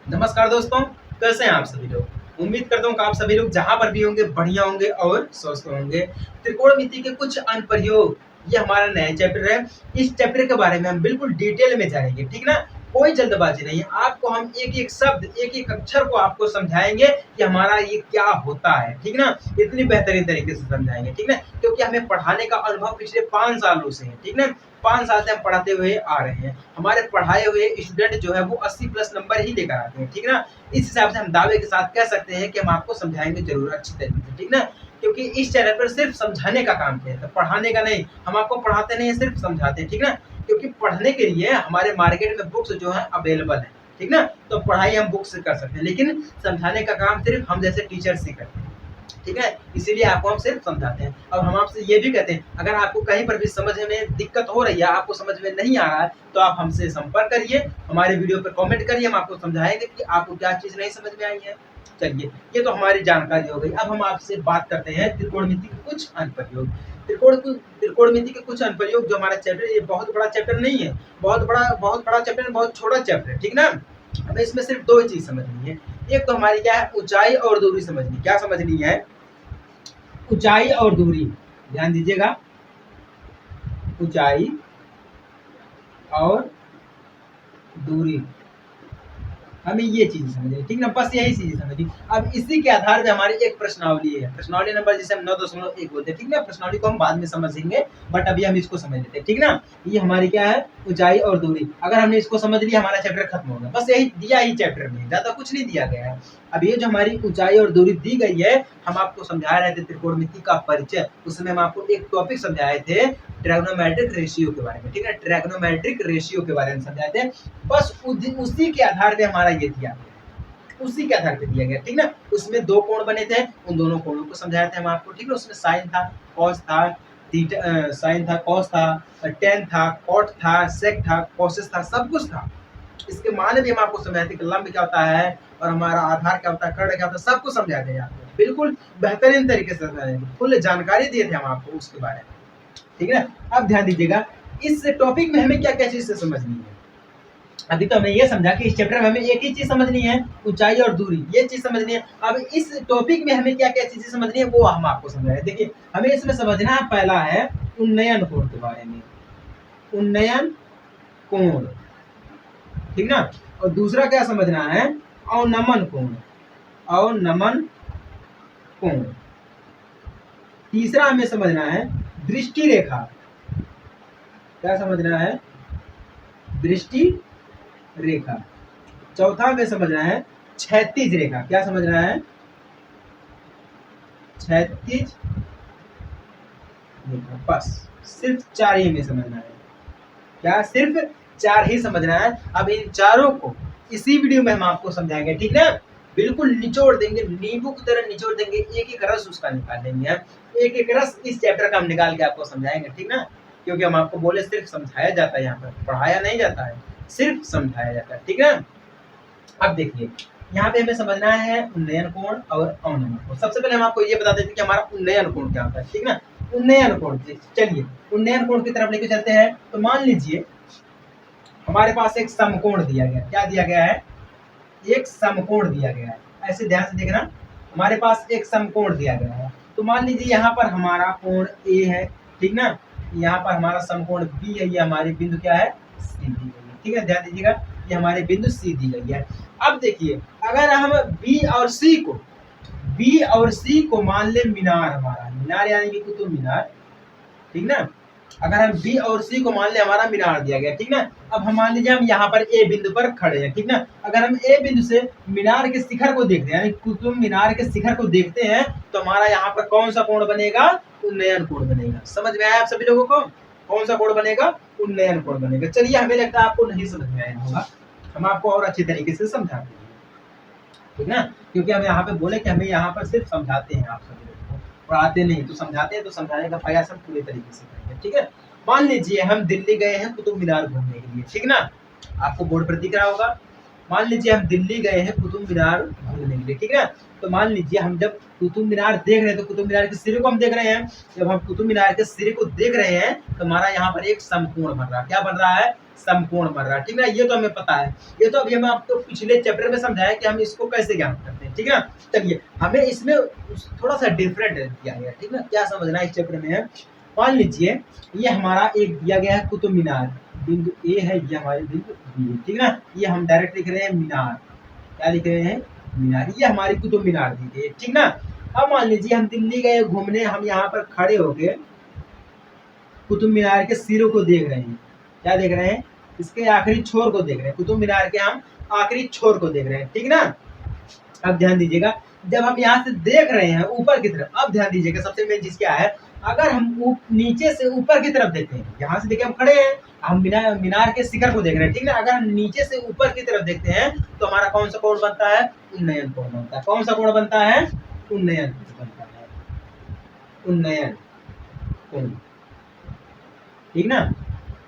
नमस्कार दोस्तों, कैसे हैं आप सभी लोग। उम्मीद करता हूँ कि आप सभी लोग जहाँ पर भी होंगे बढ़िया होंगे और स्वस्थ होंगे। त्रिकोणमिति के कुछ अनुप्रयोग, ये हमारा नया चैप्टर है। इस चैप्टर के बारे में हम बिल्कुल डिटेल में जानेंगे, ठीक ना। कोई जल्दबाजी नहीं है, आपको हम एक एक शब्द एक एक अक्षर को आपको समझाएंगे कि हमारा ये क्या होता है, ठीक ना। इतनी बेहतरीन तरीके से समझाएंगे, ठीक ना, क्योंकि हमें पढ़ाने का अनुभव पिछले 5 सालों से है, ठीक ना। 5 साल से हम पढ़ाते हुए आ रहे हैं। हमारे पढ़ाए हुए स्टूडेंट जो है वो 80 प्लस नंबर ही लेकर आते हैं, ठीक ना। इस हिसाब से हम दावे के साथ कह सकते हैं कि हम आपको समझाएंगे जरूर अच्छी तरीके से, ठीक ना। क्योंकि इस चैनल पर सिर्फ समझाने का काम किया है, पढ़ाने का नहीं। हम आपको पढ़ाते नहीं है, सिर्फ समझाते हैं, ठीक ना। क्योंकि पढ़ने के लिए हमारे मार्केट में बुक्स जो है अवेलेबल है, ठीक ना। तो पढ़ाई हम बुक्स से कर सकते हैं, लेकिन समझाने का काम सिर्फ हम जैसे टीचर से करते हैं, ठीक है। इसीलिए आपको हम सिर्फ समझाते हैं। अब हम आपसे ये भी कहते हैं, अगर आपको कहीं पर भी समझ में दिक्कत हो रही है, आपको समझ में नहीं आ रहा है, तो आप हमसे संपर्क करिए, हमारे वीडियो पर कमेंट करिए, हम आपको समझाएंगे कि आपको क्या चीज़ नहीं समझ में आई है। चलिए, ये तो हमारी जानकारी हो गई। अब हम आपसे बात करते हैं त्रिकोणमिति के कुछ अनुप्रयोग। त्रिकोणमिति के कुछ अनुप्रयोग जो हमारा चैप्टर, ये बहुत बड़ा चैप्टर नहीं है, बहुत बड़ा चैप्टर, बहुत छोटा चैप्टर है, ठीक ना। हमें इसमें सिर्फ 2 ही चीज़ समझनी है। एक तो हमारी क्या है, ऊंचाई और दूरी समझनी। क्या समझनी है? ऊंचाई और दूरी। ध्यान दीजिएगा, ऊंचाई और दूरी, हमें ये चीज समझनी, ठीक ना। बस यही चीज समझनी। अब इसी के आधार पे हमारी एक प्रश्नावली है, प्रश्नावली नंबर जिसे हम 9.1 बोलते हैं, ठीक ना। प्रश्नावली को हम बाद में समझेंगे, बट अभी हम इसको समझ लेते हैं, ठीक ना। ये हमारी क्या है, ऊंचाई और दूरी। अगर हमने इसको समझ लिया, हमारा चैप्टर खत्म होगा। बस यही दिया ही चैप्टर में, ज्यादा कुछ नहीं दिया गया है। अब ये जो हमारी ऊंचाई और दूरी दी गई है, हम आपको समझा रहे थे त्रिकोणमिति का परिचय। उसमें हम आपको एक टॉपिक समझाए थे, ट्रैगोनोमेट्रिक रेशियो के बारे में, ठीक है। ट्रैगोनोमेट्रिक रेशियो के बारे में समझाए थे। बस उसी के आधार पे हमारा ये दिया गया, उसी के आधार पे दिया गया, ठीक ना। उसमें 2 कोण बने थे, उन दोनों कोणों को समझाया था हम आपको, ठीक है। उसमें साइन था, कॉस था, थीटा, साइन था, कॉस था, टेन था, कॉट था, सेक था, कोसेस था, सब कुछ था। इसके माने भी हम आपको समझाए थे कि लंब क्या होता है और हमारा आधार क्या होता है, कर्ण क्या होता है, सब कुछ समझाए थे आपको, बिल्कुल बेहतरीन तरीके से समझाए थे, फुल जानकारी दिए थे हम आपको उसके बारे में, ठीक है ना। अब ध्यान दीजिएगा, इस टॉपिक में हमें क्या क्या चीज से समझनी है। अभी तो हमने ये समझा कि इस चैप्टर में हमें एक ही चीज समझनी है, ऊंचाई और दूरी, ये चीज समझनी है। अब इस टॉपिक में हमें क्या क्या चीजें समझनी है, वो हम आपको समझ रहे हैं। देखिए, हमें इसमें समझना है, पहला है उन्नयन कोण के बारे में, उन्नयन कोण, ठीक ना। और दूसरा क्या समझना है, अवनमन कोण, अवनमन कोण। तीसरा हमें समझना है दृष्टि रेखा। क्या समझना है? दृष्टि रेखा। चौथा हमें समझना है क्षैतिज रेखा। क्या समझना है? क्षैतिज रेखा। बस सिर्फ 4 ही हमें समझना है। क्या? सिर्फ 4 ही समझना है। अब इन चारों को इसी वीडियो में हम आपको समझाएंगे, ठीक ना। बिल्कुल निचोड़ देंगे, नींबू की तरह निचोड़ देंगे, एक एक रस उसका निकाल देंगे हम। एक एक रस इस चैप्टर का हम निकाल के आपको समझाएंगे, ठीक ना। क्योंकि हम आपको बोले सिर्फ समझाया जाता है, यहाँ पर पढ़ाया नहीं जाता है, सिर्फ समझाया जाता है, ठीक है। अब देखिए, यहाँ पे हमें समझना है उन्नयन कोण और अवनमन कोण। सबसे पहले हम आपको ये बता देते हैं कि हमारा उन्नयन कोण क्या होता है, ठीक ना। उन्नयन कोण, चलिए उन्नयन कोण की तरफ लेके चलते हैं। तो मान लीजिए हमारे पास एक समकोण दिया गया। क्या दिया गया है? एक समकोण दिया गया है। ऐसे ध्यान से देखना, हमारे पास एक समकोण दिया गया है। तो मान लीजिए यहाँ पर हमारा कोण ए है, ठीक ना। यहाँ पर हमारा समकोण बी है, ये हमारी बिंदु क्या है? सी दी गई है, ठीक है। ध्यान दीजिएगा, ये हमारी बिंदु सी दी गई है। अब देखिए, अगर हम बी और सी को मान ले मीनार, हमारा मीनार यानी कि कुतुब मीनार, ठीक ना। अगर हम बी और सी को मान ले हमारा मीनार दिया गया, ठीक ना। अब हम मान लीजिए हम यहाँ पर ए बिंदु पर खड़े हैं, ठीक ना। अगर हम ए बिंदु से मीनार के शिखर को देखते हैं, यानी कुतुब मीनार के शिखर को देखते हैं, तो हमारा यहाँ पर कौन सा कोण बनेगा? उन्नयन कोण बनेगा। समझ में आया आप सभी लोगों को? कौन सा कोण बनेगा? उन्नयन कोण बनेगा। चलिए, हमें लगता है आपको नहीं समझ में आया होगा, हम आपको और अच्छी तरीके से समझाते हैं, ठीक ना। क्योंकि हम यहाँ पे बोले कि हमें यहाँ पर सिर्फ समझाते हैं, आप सभी लोगों को पढ़ाते नहीं। तो समझाते हैं, तो समझाने का प्रयास हम पूरे तरीके से करेंगे, ठीक है। मान लीजिए हम दिल्ली गए हैं कुतुब मीनार घूमने के लिए, ठीक ना। आपको बोर्ड पर दिख रहा होगा। मान लीजिए हम दिल्ली गए हैं कुतुब मीनार घूमने के लिए, ठीक है ना। तो मान लीजिए हम जब कुतुब मीनार देख रहे हैं तो कुतुब मीनार के सिरे को हम देख रहे हैं। जब हम कुतुब मीनार के सिरे को देख रहे हैं तो हमारा यहाँ पर एक समकोण बन रहा है। क्या बन रहा है? समकोण बन रहा है, ठीक है ना। ये तो हमें पता है, ये तो अभी हम आपको पिछले चैप्टर में समझाया कि हम इसको कैसे ज्ञात करते हैं, ठीक है ना। चलिए हमें इसमें थोड़ा सा डिफरेंट दिया गया, ठीक है ना। क्या समझना है इस चैप्टर में है, मान लीजिए ये हमारा एक दिया गया है कुतुब मीनार, बिंदु ए है, ये हमारे बिंदु बी है, ठीक है ना। ये हम डायरेक्ट लिख रहे हैं मीनार, क्या लिख रहे हैं? मीनार। ये हमारी कुतुब मीनार दी गई है, ठीक ना। अब मान लीजिए हम दिल्ली गए घूमने, हम यहाँ पर खड़े होके कुतुब मीनार के सिरों को देख रहे हैं। क्या देख रहे हैं? इसके आखिरी छोर को देख रहे हैं। कुतुब मीनार के हम आखिरी छोर को देख रहे हैं, ठीक ना। अब ध्यान दीजिएगा, जब हम यहाँ से देख रहे हैं ऊपर की तरफ, अब ध्यान दीजिएगा सबसे मेन चीज क्या है, अगर हम नीचे से ऊपर की तरफ देखते हैं, यहाँ से देखिए हम खड़े हैं, हम मीनार के शिखर को देख रहे हैं, ठीक ना। अगर हम नीचे से ऊपर की तरफ देखते हैं तो हमारा कौन सा कोण बनता है? उन्नयन कोण बनता है। कौन सा कोण बनता है? उन्नयन बनता है, उन्नयन कोण, ठीक ना।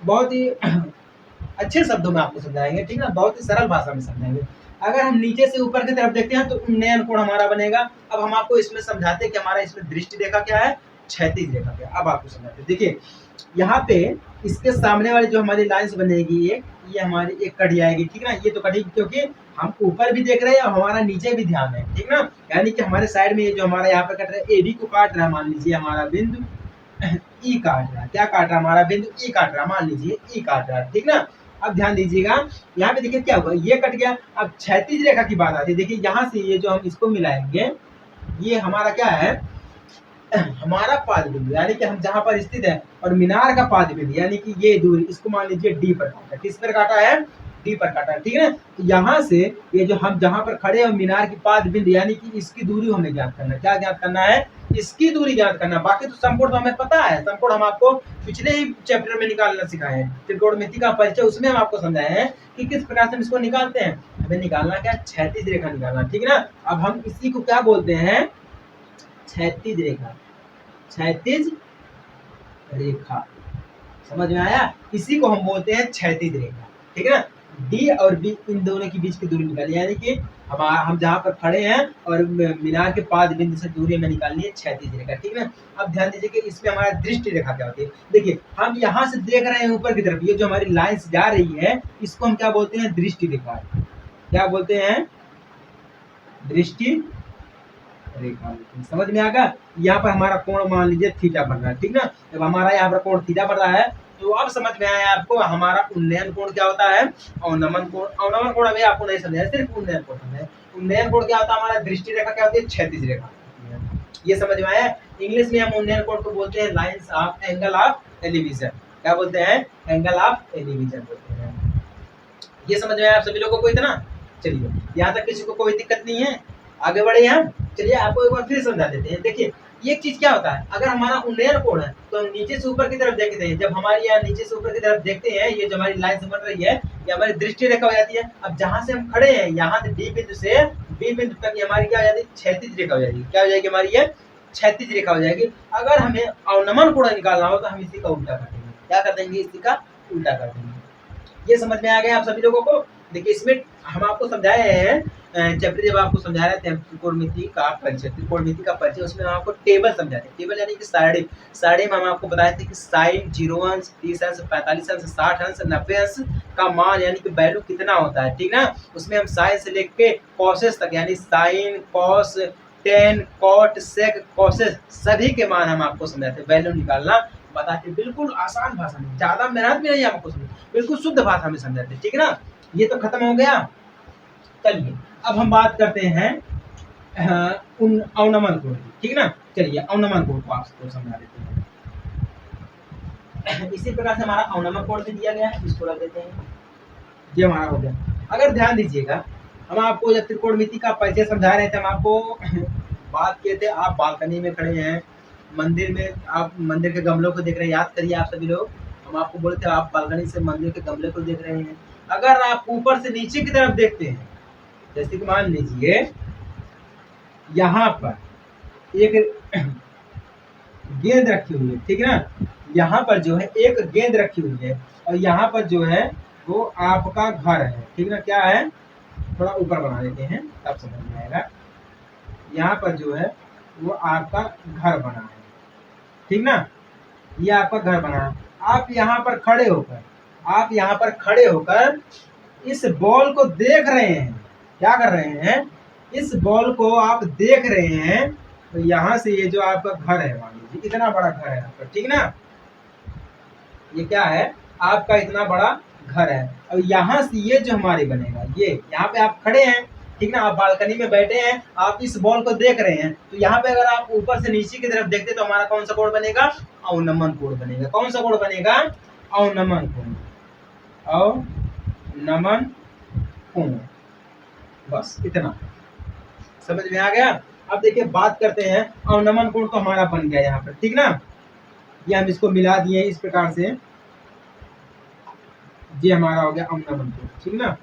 बहुत ही अच्छे शब्दों में आपको समझाएंगे, ठीक ना, बहुत ही सरल भाषा में समझाएंगे। अगर हम नीचे से ऊपर की तरफ देखते हैं तो उन्नयन कोण हमारा बनेगा। अब हम आपको इसमें समझाते हैं कि हमारा इसमें दृष्टि रेखा क्या है, क्षैतिज रेखा क्या है। अब आपको समझाते हैं, देखिए यहाँ पे इसके सामने वाली जो हमारी लाइन्स बनेगी ये हमारी एक कड़ी आएगी, ठीक ना। ये तो कड़ी क्योंकि हम ऊपर भी देख रहे हैं और हमारा नीचे भी ध्यान है, ठीक ना। यानी कि हमारे साइड में ये जो हमारा यहाँ पे कट रहा है, ए बी को काट रहा है, मान लीजिए हमारा बिंदु ई काट रहा है। क्या काट रहा है? हमारा बिंदु ई काट रहा है, मान लीजिए ई काट रहा है, ठीक ना। अब ध्यान दीजिएगा, यहाँ पे देखिए क्या हुआ, ये कट गया। अब क्षैतिज रेखा की बात आती है, देखिए यहाँ से ये जो हम इसको मिलाएंगे, ये हमारा क्या है, हमारा पाद बिंदु, यानी कि हम जहां पर स्थित है, और मीनार का पाद बिंदु यानी कि ये दूरी, इसको मान लीजिए डी पर काटा। किस पर काटा है? डी पर काटा, ठीक है। तो यहाँ से ये जो हम जहां पर खड़े हैं मीनार की पाद बिंदु, यानी कि इसकी दूरी हमें ज्ञात करना है। क्या ज्ञात करना है? इसकी दूरी ज्ञात करना। बाकी तो समकोण तो हमें पता है, समकोण हम आपको पिछले ही चैप्टर में निकालना सिखाए हैं, त्रिकोणमिति का परिचय, उसमें हम आपको समझाए हैं कि किस प्रकार से हम इसको निकालते हैं। हमें निकालना क्या? क्षैतिज रेखा निकालना, ठीक है ना। अब हम इसी को क्या बोलते हैं? क्षैतिज रेखा, क्षैतिज रेखा, समझ में आया? इसी को हम बोलते हैं क्षैतिज रेखा, ठीक है ना। डी और बी, इन दोनों के बीच की दूरी निकाली, यानी कि हम जहां पर खड़े हैं और मीनार के पाद बिंदु से दूरी में निकालनी है क्षैतिज रेखा, ठीक है ना। अब ध्यान दीजिए कि इसमें हमारा दृष्टि रेखा क्या होती है। देखिए हम यहाँ से देख रहे हैं ऊपर की तरफ, ये जो हमारी लाइन्स जा रही है इसको हम क्या बोलते हैं? दृष्टि रेखा। क्या बोलते हैं? दृष्टि रेखा। समझ में आ गया? यहाँ पर हमारा कोण मान लीजिए थीटा बन रहा है, ठीक ना। जब हमारा यहाँ पर कोण थीटा बन रहा है तो अब समझ में आया आपको हमारा उन्नयन कोण क्या होता है, अवनमन कोण। अवनमन कोण अभी आपको नहीं समझाया, सिर्फ उन्नयन कोण समझाया। उन्नयन कोण क्या होता है? हमारा दृष्टि रेखा क्या होती है? क्षैतिज रेखा। ये समझ में आया? इंग्लिश में हम उन्नयन कोण को बोलते हैं lines of angle of elevation. क्या बोलते हैं? एंगल ऑफ एलिवेशन बोलते हैं। ये समझ में आया आप सभी लोगों को इतना? चलिए यहाँ तक किसी को कोई दिक्कत नहीं है, आगे बढ़े हम। चलिए आपको एक बार फिर समझा देते हैं। देखिए ये चीज क्या होता है, अगर हमारा उन्नयन कोण है तो हम नीचे से ऊपर की तरफ देखते हैं। जब हमारी यहाँ नीचे से ऊपर की तरफ देखते हैं, ये जो हमारी लाइन से बन रही है ये हमारी दृष्टि रेखा हो जाती है। अब जहां से हम खड़े हैं यहाँ से डी बिंदु से बी बिंदु तक हमारी क्या हो जाती है? क्षैतिज रेखा हो जाएगी। क्या हो जाएगी? हमारी ये क्षैतिज रेखा हो जाएगी। अगर हमें अवनमन कोण निकालना हो तो हम इसी का उल्टा कर देंगे। क्या कर देंगे? इसी का उल्टा कर देंगे। ये समझ में आ गया आप सभी लोगों को? देखिए इसमें हम आपको समझाए हैं चैप्टर, जब आपको समझा रहे थे त्रिकोणमिति का परिचय, त्रिकोणमिति का परिचय, उसमें हम आपको टेबल समझाते हैं। टेबल यानी कि सारणी में हम आपको बताए थे कि साइन 0 अंश, 30 अंश, 45 अंश, 60 अंश, 90 अंश का मान यानी कि वैल्यू कितना होता है, ठीक ना। उसमें हम साइन से लेके कॉसेस तक यानी साइन, कॉस, टेन, कॉट, सेक, कॉसेस सभी के मान हम आपको समझाते हैं। वैल्यू निकालना बताते बिल्कुल आसान भाषा में, ज्यादा मेहनत भी नहीं आपको समझ, बिल्कुल शुद्ध भाषा में समझाते हैं, ठीक है ना। ये तो खत्म हो गया। चलिए अब हम बात करते हैं अवनमन कोण की, ठीक है ना। चलिए अवनमन कोण को आपको समझा देते हैं। इसी प्रकार से हमारा अवनमन कोण भी दिया गया है, इसको रख देते हैं। ये हमारा हो गया। अगर ध्यान दीजिएगा, हम आपको जब त्रिकोणमिति का परिचय समझा रहे थे, हम आपको बात किए थे, आप बालकनी में खड़े हैं, मंदिर में, आप मंदिर के गमलों को देख रहे हैं। याद करिए आप सभी लोग, हम आपको बोले थे आप बालकनी से मंदिर के गमले को देख रहे हैं। अगर आप ऊपर से नीचे की तरफ देखते हैं, जैसे कि मान लीजिए यहाँ पर एक गेंद रखी हुई है, ठीक है ना। यहाँ पर जो है एक गेंद रखी हुई है और यहाँ पर जो है वो आपका घर है, ठीक है ना। क्या है? थोड़ा ऊपर बना देते हैं तब समझ में आएगा। यहाँ पर जो है वो आपका घर बना है, ठीक ना, ये आपका घर बना है। आप यहाँ पर खड़े होकर इस बॉल को देख रहे हैं। क्या कर रहे हैं? इस बॉल को आप देख रहे हैं। तो यहाँ से ये जो आपका घर है, मान लीजिए इतना बड़ा घर है आपका, ठीक ना, ये क्या है? आपका इतना बड़ा घर है। और यहाँ से ये जो हमारे बनेगा, ये यहाँ पे आप खड़े हैं, ठीक ना, आप बालकनी में बैठे हैं, आप इस बॉल को देख रहे हैं। तो यहाँ पे अगर आप ऊपर से नीचे की तरफ देखते तो हमारा कौन सा कोण बनेगा? अवनमन कोण बनेगा। कौन सा कोण बनेगा? अवनमन कोण। अवनमन कोण। बस इतना समझ में आ गया। अब देखिए बात करते हैं, अवनमन कोण तो हमारा बन गया यहाँ पर, ठीक ना, ये हम इसको मिला दिए इस प्रकार से, ये हमारा हो गया अवनमन कोण, ठीक ना,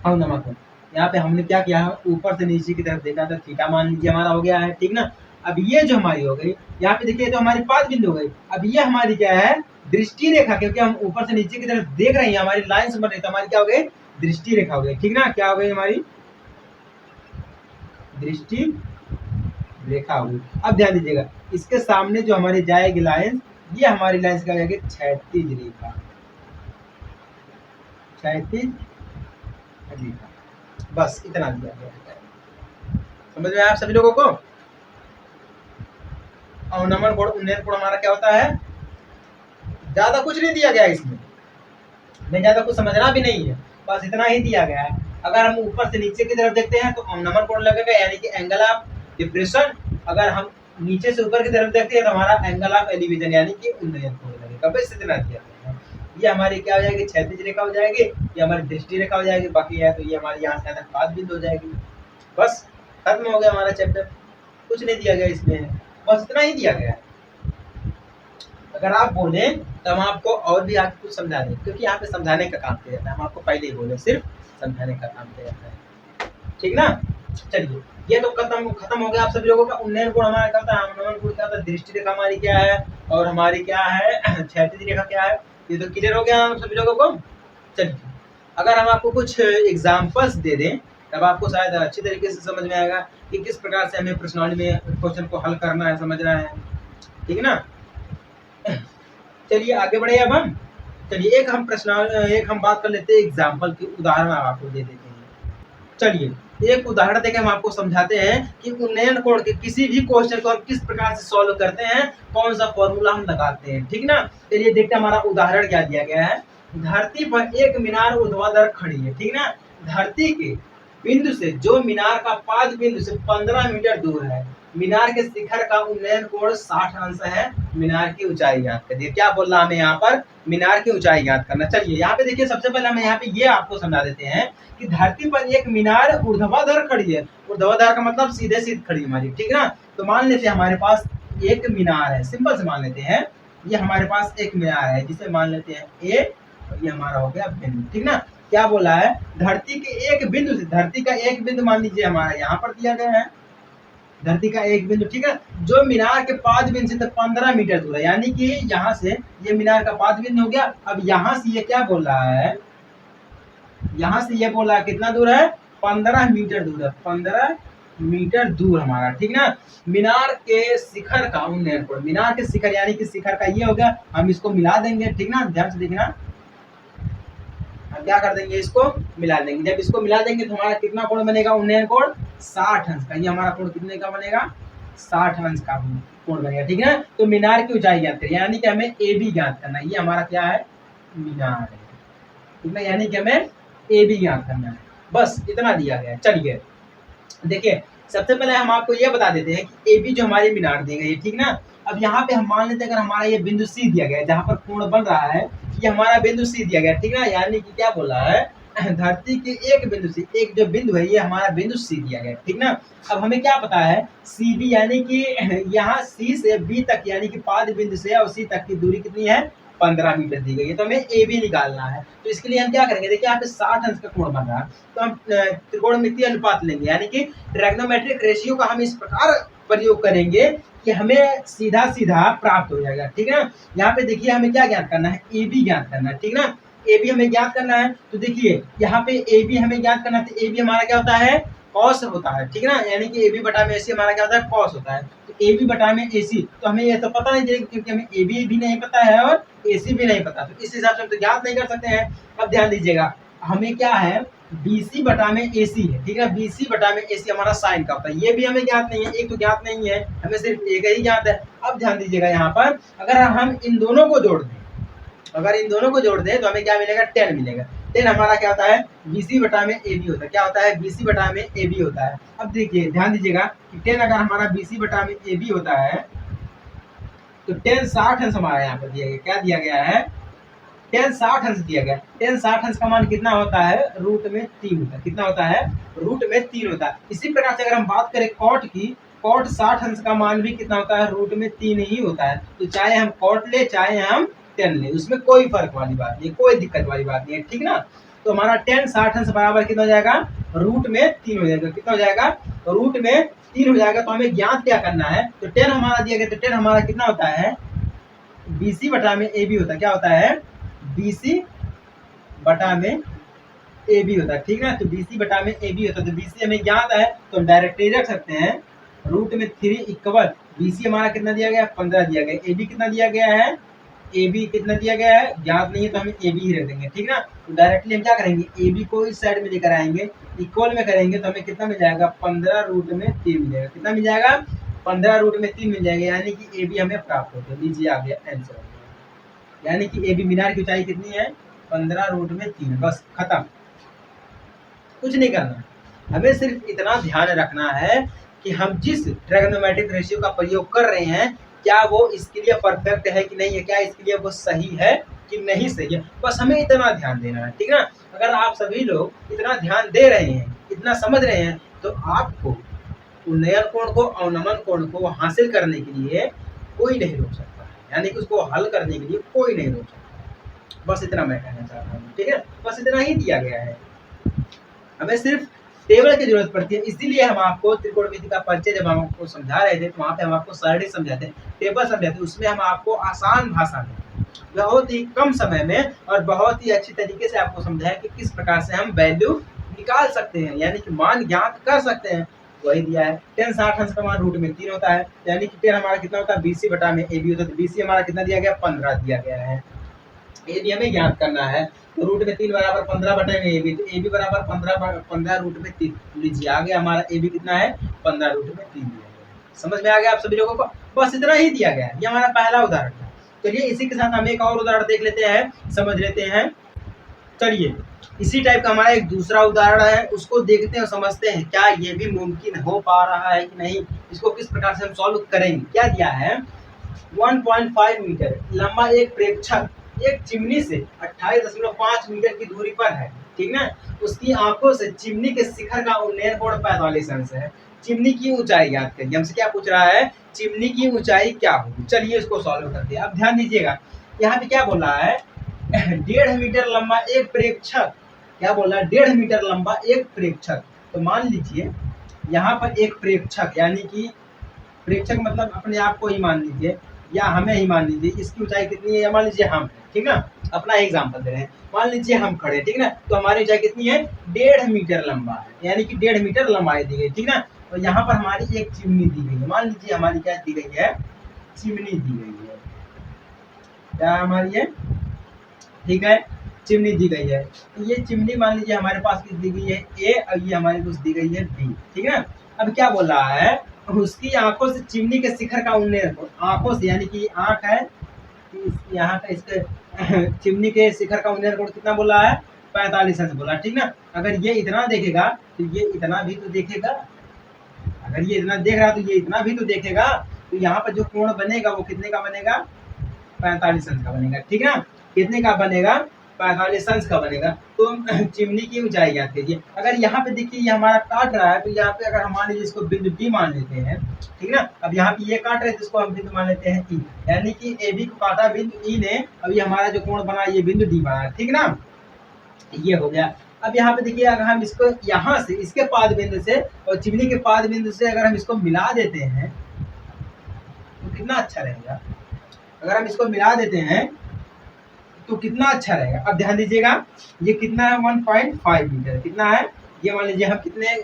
अवनमन कोण। यहाँ पे हमने क्या किया है? ऊपर से नीचे की तरफ देखा था, थीटा मान लीजिए हमारा हो गया है, ठीक ना। अब ये जो हमारी हो गई, यहाँ पे देखिए तो हमारी 5 बिंदु हो गई। अब ये हमारी क्या है? दृष्टि रेखा, क्योंकि हम ऊपर से नीचे की तरफ देख रहे हैं, हमारी लाइन से बन रही, तो हमारी क्या हो गई? दृष्टि रेखा हो गई, ठीक ना। क्या हो गई? हमारी दृष्टि रेखा हो गई। अब ध्यान दीजिएगा, इसके सामने जो हमारी जाएगी लाइन, ये हमारी लाइन क्या हो जाएगी? क्षैतिज रेखा। क्षैतिज रेखा। बस इतना दिया गया है। समझ में आया आप सभी लोगों को? अवनमन कोण, उन्नयन कोण हमारा क्या होता है? ज्यादा कुछ नहीं दिया गया इसमें, नहीं ज्यादा कुछ समझना भी नहीं है, बस इतना ही दिया गया है। अगर हम ऊपर से नीचे की तरफ देखते हैं तो अवनमन कोण लगेगा, यानी कि एंगल ऑफ डिप्रेशन। अगर हम नीचे से ऊपर की तरफ देखते हैं तो हमारा एंगल ऑफ एलिवेशन, यानी कि उन्नयन कोण लगेगा। बस इतना दिया गया है। ये हमारी क्या हो जाएगी? क्षैतिज रेखा हो जाएगी, ये हमारी दृष्टि रेखा हो जाएगी, बाकी है तो ये हमारी यहाँ से 5 बिंदु हो जाएगी। बस खत्म हो गया हमारा चैप्टर, कुछ नहीं दिया गया इसमें, बस इतना ही दिया गया है। अगर आप बोले तो हम आपको और भी आगे कुछ समझा दें, क्योंकि यहाँ पे समझाने का काम किया जाता है। हम आपको पहले ही बोले सिर्फ समझाने का काम किया जाता है, ठीक ना। चलिए ये तो खत्म हो गया आप सभी लोगों का। उन्नयन कोण हमारा क्या होता है? अवनमन कोण क्या होता है? दृष्टि रेखा हमारी क्या है, और हमारी क्या है क्षैतिज रेखा क्या है। ये तो क्लियर हो गया हम सभी लोगों को। चलिए अगर हम आपको कुछ एग्जाम्पल्स दे दें तब आपको शायद अच्छी तरीके से समझ में आएगा कि किस प्रकार से हमें प्रश्नावली में क्वेश्चन को हल करना है, समझना है, ठीक ना। चलिए आगे बढ़े अब हम। चलिए एक हम बात कर लेते हैं एग्जाम्पल की, उदाहरण आपको दे देते हैं। चलिए एक उदाहरण देकर हम आपको समझाते हैं कि उन्नयन कोण के किसी भी क्वेश्चन को हम किस प्रकार से सॉल्व करते हैं, कौन सा फॉर्मूला हम लगाते हैं, ठीक ना। चलिए देखते हैं हमारा उदाहरण क्या दिया गया है। धरती पर एक मीनार ऊर्ध्वाधर खड़ी है, ठीक ना। धरती के बिंदु से, जो मीनार का 5 बिंदु से 15 मीटर दूर है, मीनार के शिखर का उन्नयन कोण 60 अंश है। मीनार की ऊंचाई ज्ञात करिए। क्या बोल रहा हमें यहाँ पर? मीनार की ऊंचाई ज्ञात करना। चलिए यहाँ पे देखिए, सबसे पहले हम यहाँ पे ये आपको समझा देते हैं कि धरती पर एक मीनार ऊर्ध्वाधर खड़ी है। ऊर्ध्वाधर का मतलब सीधे सीधे खड़ी हमारी, ठीक ना। तो मान लेते हैं हमारे पास एक मीनार है, सिंपल से मान लेते हैं ये हमारे पास एक मीनार है, जिसे मान लेते हैं ए, और ये हमारा हो गया बिंदु, ठीक ना। क्या बोला है? धरती के एक बिंदु से, धरती का एक बिंदु मान लीजिए हमारा यहाँ पर दिया गया है, धरती का एक बिंदु, ठीक है, जो मीनार के 5 बिंदु से 15 मीटर दूर है, यानी कि यहाँ से ये मीनार का 5 बिंदु हो गया। अब यहाँ से ये क्या बोल रहा है? यहाँ से ये बोल रहा है कितना दूर है? 15 मीटर दूर है, 15 मीटर दूर हमारा, ठीक ना। मीनार के शिखर का उन्नयन कोण, मीनार के शिखर यानी कि शिखर का ये हो गया, हम इसको मिला देंगे, ठीक ना। ध्यान से देखना, हम क्या कर देंगे? इसको मिला देंगे। जब इसको मिला देंगे तो हमारा कितना कोण बनेगा? उन्नयन कोण 60 अंश का। ये हमारा कोण कितने का बनेगा? 60 अंश का कोण बनेगा, ठीक है। तो मीनार की ऊंचाई ज्ञात करें, यानी कि हमें ए बी ज्ञात करना है। ये हमारा क्या है? मीनार है, ठीक है, यानी कि हमें ए बी ज्ञात करना है। बस इतना दिया गया है। चलिए देखिए, सबसे पहले हम आपको ये बता देते हैं कि ए बी जो हमारी मीनार दी गई है, ठीक ना। अब यहाँ पे हम मान लेते हैं अगर हमारा ये बिंदु सी दिया गया है, जहाँ पर कोण बन रहा है, ये हमारा बिंदु सी दिया गया है, ठीक ना। यानी कि क्या बोला है? धरती के एक बिंदु से, एक जो बिंदु है ये हमारा बिंदु सी दिया गया है, ठीक ना। अब हमें क्या पता है? सी बी, यानी कि यहाँ सी से बी तक, यानी कि 5 बिंदु से और सी तक की दूरी कितनी है? 15 मीटर दी गई है। तो हमें ए बी निकालना है। तो इसके लिए हम क्या करेंगे? देखिए यहाँ पे 60 अंश का कोण बन रहा है, तो हम त्रिकोणमितीय अनुपात लेंगे, यानी कि ट्रिग्नोमेट्रिक रेशियो का हम इस प्रकार प्रयोग करेंगे कि हमें सीधा सीधा प्राप्त हो जाएगा, ठीक है ना। यहाँ पे देखिए हमें क्या ज्ञात करना है? ए बी ज्ञात करना है, ठीक ना। ए बी हमें ज्ञात करना है, तो देखिए यहाँ पे ए बी हमें ज्ञात करना है, तो ए बी हमारा क्या होता है, कॉस होता है, ठीक है ना, यानी कि ए बी बटा में ए सी हमारा क्या होता है, कॉस होता है। तो ए बी बटा में ए सी, तो हमें ये तो पता नहीं चलेगा क्योंकि हमें ए बी भी नहीं पता है और ए सी भी नहीं पता, तो इस हिसाब से हम तो ज्ञात नहीं कर सकते हैं। अब ध्यान दीजिएगा, हमें क्या है, बी सी बटा में ए सी है, ठीक है, बी सी बटा में ए सी हमारा साइन का होता है, ये भी हमें ज्ञात नहीं है, एक तो ज्ञात नहीं है, हमें सिर्फ एक ही ज्ञात है। अब ध्यान दीजिएगा यहाँ पर अगर हम इन दोनों को जोड़ दें, अगर इन दोनों को जोड़ दें तो हमें क्या मिलेगा, 10 मिलेगा। 10 हमारा क्या होता है, BC बटा में AB होता है, क्या होता है, BC बटा में AB होता है। अब देखिए ध्यान दीजिएगा कि 10 अगर हमारा BC बटा में AB होता है तो 10 60 अंश हमारा यहाँ पर दिया गया, क्या दिया गया है, 10 60 अंश दिया गया। 10 60 अंश का मान कितना होता है, रूट में 3 होता है, कितना होता है, रूट में 3 होता है। इसी प्रकार से अगर हम बात करें कॉट की, कॉट 60 अंश का मान भी कितना होता है, रूट में 3 ही होता है। तो चाहे हम कॉट ले चाहे हम 10 ले, उसमें कोई फर्क वाली बात नहीं है, कोई दिक्कत वाली बात नहीं है, ठीक ना। तो हमारा 10 60 अंश बराबर कितना हो जाएगा, रूट में 3 हो जाएगा, कितना हो जाएगा, रूट में 3 हो जाएगा। तो हमें ज्ञात क्या करना है, तो 10 हमारा दिया गया, तो 10 हमारा कितना होता है, BC बटा में AB होता है, क्या होता है, BC बटा में AB होता है, ठीक है। तो BC बटा में AB होता है, तो BC हमें ज्ञात है तो हम डायरेक्ट रख सकते हैं, रूट में 3 इक्वल BC हमारा कितना दिया गया, 15 दिया गया, AB कितना दिया गया है, AB कितना दिया गया है, ज्ञात नहीं है तो हमें AB ही रख देंगे, ठीक ना। तो डायरेक्टली हम क्या करेंगे, AB को इस साइड में लेकर आएंगे, इक्वल में करेंगे तो हमें कितना मिल जाएगा, 15 रूट में 3 मिल जाएगा, कितना मिल जाएगा, 15 रूट में 3 मिल जाएगा, यानी कि AB हमें प्राप्त होता है। लीजिए आ गया आंसर, यानी कि AB मीनार की ऊंचाई कितनी है, 15 रूट में 3, बस खत्म, कुछ नहीं करना। हमें सिर्फ इतना ध्यान रखना है कि हम जिस ट्रिग्नोमेट्रिक रेशियो का प्रयोग कर रहे हैं क्या वो इसके लिए परफेक्ट है कि नहीं है, क्या इसके लिए वो सही है कि नहीं सही है, बस हमें इतना ध्यान देना है, ठीक ना। अगर आप सभी लोग इतना ध्यान दे रहे हैं, इतना समझ रहे हैं, तो आपको उन्नयन कोण को अवनमन कोण को हासिल करने के लिए कोई नहीं रोक सकता है, यानी कि उसको हल करने के लिए कोई नहीं रोक सकता। बस इतना मैं कहना चाहता हूँ, ठीक है, बस इतना ही दिया गया है। हमें सिर्फ टेबल की जरूरत पड़ती है, इसीलिए हम आपको त्रिकोणमिति का परिचय जब हम आपको समझा रहे थे तो वहाँ पे हम आपको सरणी समझाते, टेबल समझाते, उसमें हम आपको आसान भाषा में बहुत ही कम समय में और बहुत ही अच्छी तरीके से आपको समझाया कि किस प्रकार से हम वैल्यू निकाल सकते हैं, यानी कि मान ज्ञात कर सकते हैं। वही दिया है, 10 60 अंश का मान रूट में 3 होता है, यानी कि 10 हमारा कितना होता है, BC बटा में AB होता है, तो BC हमारा कितना दिया गया, 15 दिया गया है। AB हमें ज्ञात करना है, तो रूट में 3 बराबर 15 बटे में AB, तो AB बराबर 15 रूट में 3, लीजिए आ गया हमारा AB कितना है, 15 रूट में 3 दिया गया। समझ में आ गया आप सभी लोगों को, बस इतना ही दिया गया है, ये हमारा पहला उदाहरण था। चलिए इसी के साथ हम एक और उदाहरण देख लेते हैं, समझ लेते हैं। चलिए इसी टाइप का हमारा एक दूसरा उदाहरण है, उसको देखते हैं और समझते हैं क्या ये भी मुमकिन हो पा रहा है कि नहीं, इसको किस प्रकार से हम सॉल्व करेंगे। क्या दिया है, 1.5 मीटर लंबा एक प्रेक्षक एक चिमनी से 28.5 मीटर की दूरी पर है, ठीक ना। उसकी आंखों से चिमनी के शिखर का उन्नयन कोण 45 अंश है। चिमनी की ऊंचाई ज्ञात करिए, हमसे क्या पूछ रहा है, चिमनी की ऊंचाई क्या होगी। चलिए इसको सॉल्व करते हैं। अब ध्यान दीजिएगा यहाँ पे क्या बोल रहा है, 1.5 मीटर लंबा एक प्रेक्षक, क्या बोल रहा है, 1.5 मीटर लंबा एक प्रेक्षक। तो मान लीजिए यहाँ पर एक प्रेक्षक, यानी कि प्रेक्षक मतलब अपने आप को ही मान लीजिए या हमें ही मान लीजिए, इसकी ऊंचाई कितनी है, या मान लीजिए हम, ठीक ना, अपना एग्जांपल दे रहे हैं, मान लीजिए हम खड़े, ठीक ना, तो हमारी ऊंचाई कितनी है, 1.5 मीटर लंबा है, यानी कि 1.5 मीटर लंबाई दी गई, ठीक ना। और यहाँ पर हमारी एक चिमनी दी गई है, मान लीजिए हमारी क्या दी गई है, चिमनी दी गई है, क्या हमारी है, ठीक है, चिमनी दी गई है। तो ये चिमनी मान लीजिए हमारे पास किस दी गई है, A, और ये हमारी कुछ दी गई है B, ठीक है। अब क्या बोल रहा है, उसकी आंखों से चिमनी के शिखर का उन्नयन, आंखों से यानी कि आंख है, यहाँ का इसके चिमनी के शिखर का उन्नयन कोण कितना बोला है, 45 अंश बोला, ठीक ना। अगर ये इतना देखेगा तो ये इतना भी तो देखेगा, अगर ये इतना देख रहा तो ये इतना भी तो देखेगा, तो यहाँ पर जो कोण बनेगा वो कितने का बनेगा, 45 अंश का बनेगा, ठीक ना। कितने का बनेगा, 45 अंश का बनेगा। तो चिमनी की ऊंचाई ज्ञात कीजिए। अगर यहाँ पे देखिए ये हमारा काट रहा है, तो यहाँ पे अगर हम मान लीजिए इसको बिंदु डी मान लेते हैं, ठीक ना। अब यहाँ पे ये काट रहे हैं तो इसको हम बिंदु मान लेते हैं ई, यानी कि ए बी को काटा बिंदु ई ने, अब ये हमारा जो कोण बना ये बिंदु डी बना, ठीक ना, ये हो गया। अब यहाँ पे देखिए अगर हम इसको यहाँ से इसके पाद बिंदु से और चिमनी के पाद बिंदु से अगर हम इसको मिला देते हैं तो कितना अच्छा रहेगा। अगर हम इसको मिला देते हैं तो कितना अच्छा रहेगा। अब ध्यान दीजिएगा, ये कितना है 1.5 मीटर, कितना है ये, मान लीजिए हम कितने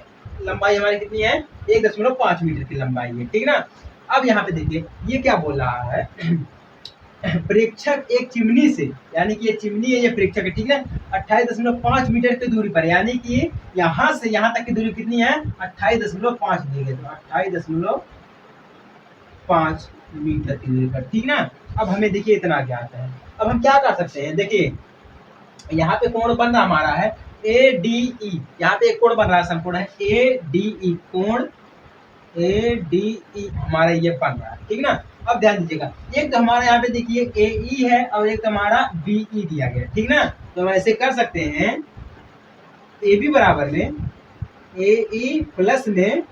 लंबाई हमारी कितनी है 1.5 मीटर की लंबाई है, ठीक ना। अब यहाँ पे देखिए ये क्या बोल रहा है प्रेक्षक एक चिमनी से, यानी कि ये चिमनी है, ये प्रेक्षक है, ठीक है, 28.5 मीटर की दूरी पर, यानी कि यहाँ से यहाँ तक की दूरी कितनी है 28.5 दी गई, तो 28.5 मीटर की दूरी पर, ठीक ना। अब हमें देखिए इतना ज्ञात है, अब हम क्या कर सकते हैं, देखिए यहाँ पे कोण बन रहा हमारा है ADE, यहाँ पे एक कोण बन रहा है, समकोण है ADE, कोण ADE हमारा ये बन रहा है, ठीक ना। अब ध्यान दीजिएगा, एक तो हमारा यहाँ पे देखिए AE है और एक तो हमारा BE दिया गया, ठीक ना। तो हम ऐसे कर सकते हैं AB बराबर में AE प्लस में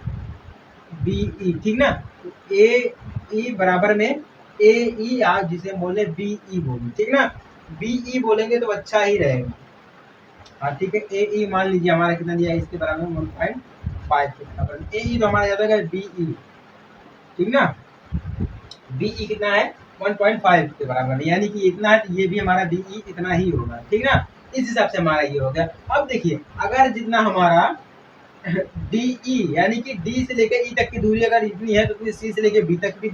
BE, ठीक ना। तो AE बराबर में AE आज जिसे बोले BE बोले, ठीक ना। BE बोलेंगे तो अच्छा ही रहेगा, हाँ ठीक है। AE मान लीजिए हमारा कितना दिया है, इसके बराबर 1.5 के बराबर, AE तो हमारा याद होगा BE, ठीक ना। BE कितना है 1.5 के बराबर, यानी कि इतना है, ये भी हमारा BE इतना ही होगा, ठीक ना। इस हिसाब से हमारा ये हो गया। अब देखिए अगर जितना हमारा DE यानी कि D से लेकर E तक की दूरी अगर इतनी है, तो C से लेकर B तक भी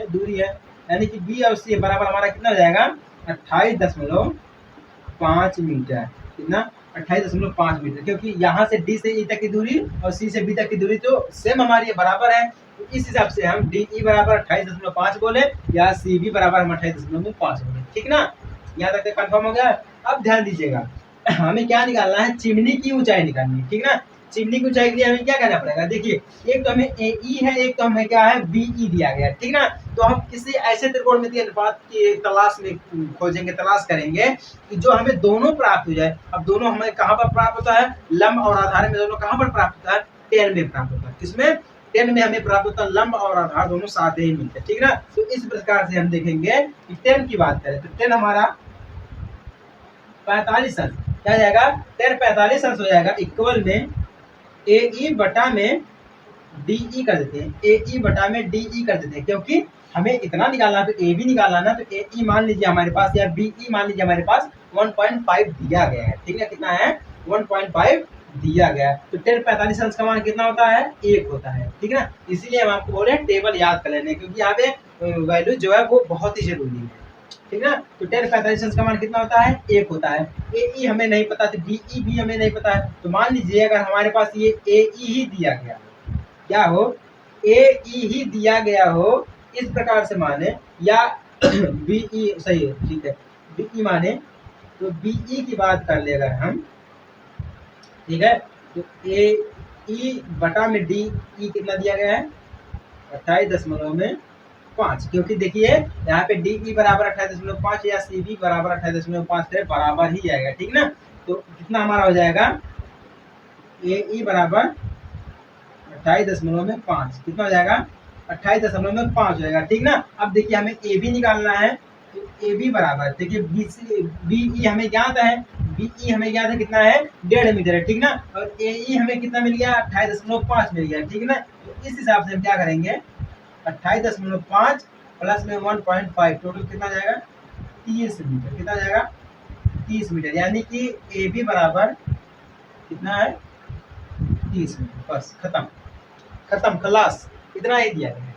दूरी है, यानी कि B और C बराबर हमारा कितना हो जाएगा 28.5 मीटर, कितना 28.5 मीटर, क्योंकि यहाँ से D से E तक की दूरी और C से B तक की दूरी तो सेम हमारी बराबर है। तो इस हिसाब से हम DE बराबर 28.5 बोले या CB बराबर हम 28.5 बोले, ठीक ना। यहाँ तक कंफर्म हो गया। अब ध्यान दीजिएगा, हमें क्या निकालना है, चिमनी की ऊंचाई निकालनी है, ठीक ना। चिमनी की ऊंचाई के लिए हमें क्या करना पड़ेगा, देखिए एक तो हमें AE है, एक तो हमें क्या है BE दिया गया है, ठीक ना। तो हम किसी ऐसे त्रिकोणमितीय अनुपात की तलाश में खोजेंगे, तलाश करेंगे कि जो हमें दोनों प्राप्त हो जाए। अब दोनों हमें कहाँ पर प्राप्त होता है, लंब और आधार में दोनों कहाँ पर प्राप्त होता है, टेन में प्राप्त होता है, किसमें, टेन में हमें प्राप्त होता है, लंब और आधार दोनों साथ ही मिलते हैं, ठीक ना। तो इस प्रकार से हम देखेंगे कि टेन की बात करें तो टेन हमारा 45 अंश, क्या जाएगा 10 45 अंश हो जाएगा, इक्वल में AE बटा में DE कर देते हैं, AE बटा में DE कर देते हैं, क्योंकि हमें इतना निकालना तो AB निकालना ना, तो AE मान लीजिए हमारे पास या BE मान लीजिए हमारे पास 1.5 दिया गया है, ठीक है, कितना है 1.5 दिया गया है। तो 10 45 अंश का मान कितना होता है 1 होता है, ठीक है ना। इसीलिए हम आपको बोले टेबल याद कर लेने, क्योंकि यहाँ पे वैल्यू जो है वो बहुत ही जरूरी है, ठीक है ना। तो 10 45 अंश का मान कितना होता है 1 होता है। AE हमें नहीं पता, तो BE भी हमें नहीं पता है। तो मान लीजिए अगर हमारे पास ये AE ही दिया गया, क्या हो AE ही दिया गया हो, इस प्रकार से माने, या BE सही है, ठीक है, BE माने, तो BE की बात कर ले अगर हम, ठीक है, तो AE बटा में DE कितना दिया गया है 28.5, क्योंकि देखिए यहाँ पे DE बराबर 28.5 या CB बराबर 28.5 बराबर ही जाएगा, ठीक ना। तो कितना हमारा हो जाएगा AE बराबर 28.5, कितना हो जाएगा 28.5 हो जाएगा, ठीक ना। अब देखिए हमें AB निकालना है, तो AB बराबर देखिए BE हमें ज्ञात है, BE हमें ज्ञात है कितना है 1.5 मीटर है, ठीक ना। और AE हमें कितना मिल गया 28.5 मिल गया, ठीक ना। तो इस हिसाब से हम क्या करेंगे 28.5 प्लस में 1.5 टोटल कितना जाएगा 30 मीटर, कितना जाएगा 30 मीटर, यानी कि AB बराबर कितना है 30 मीटर, बस खत्म खत्म खलास, इतना ही दिया गया है।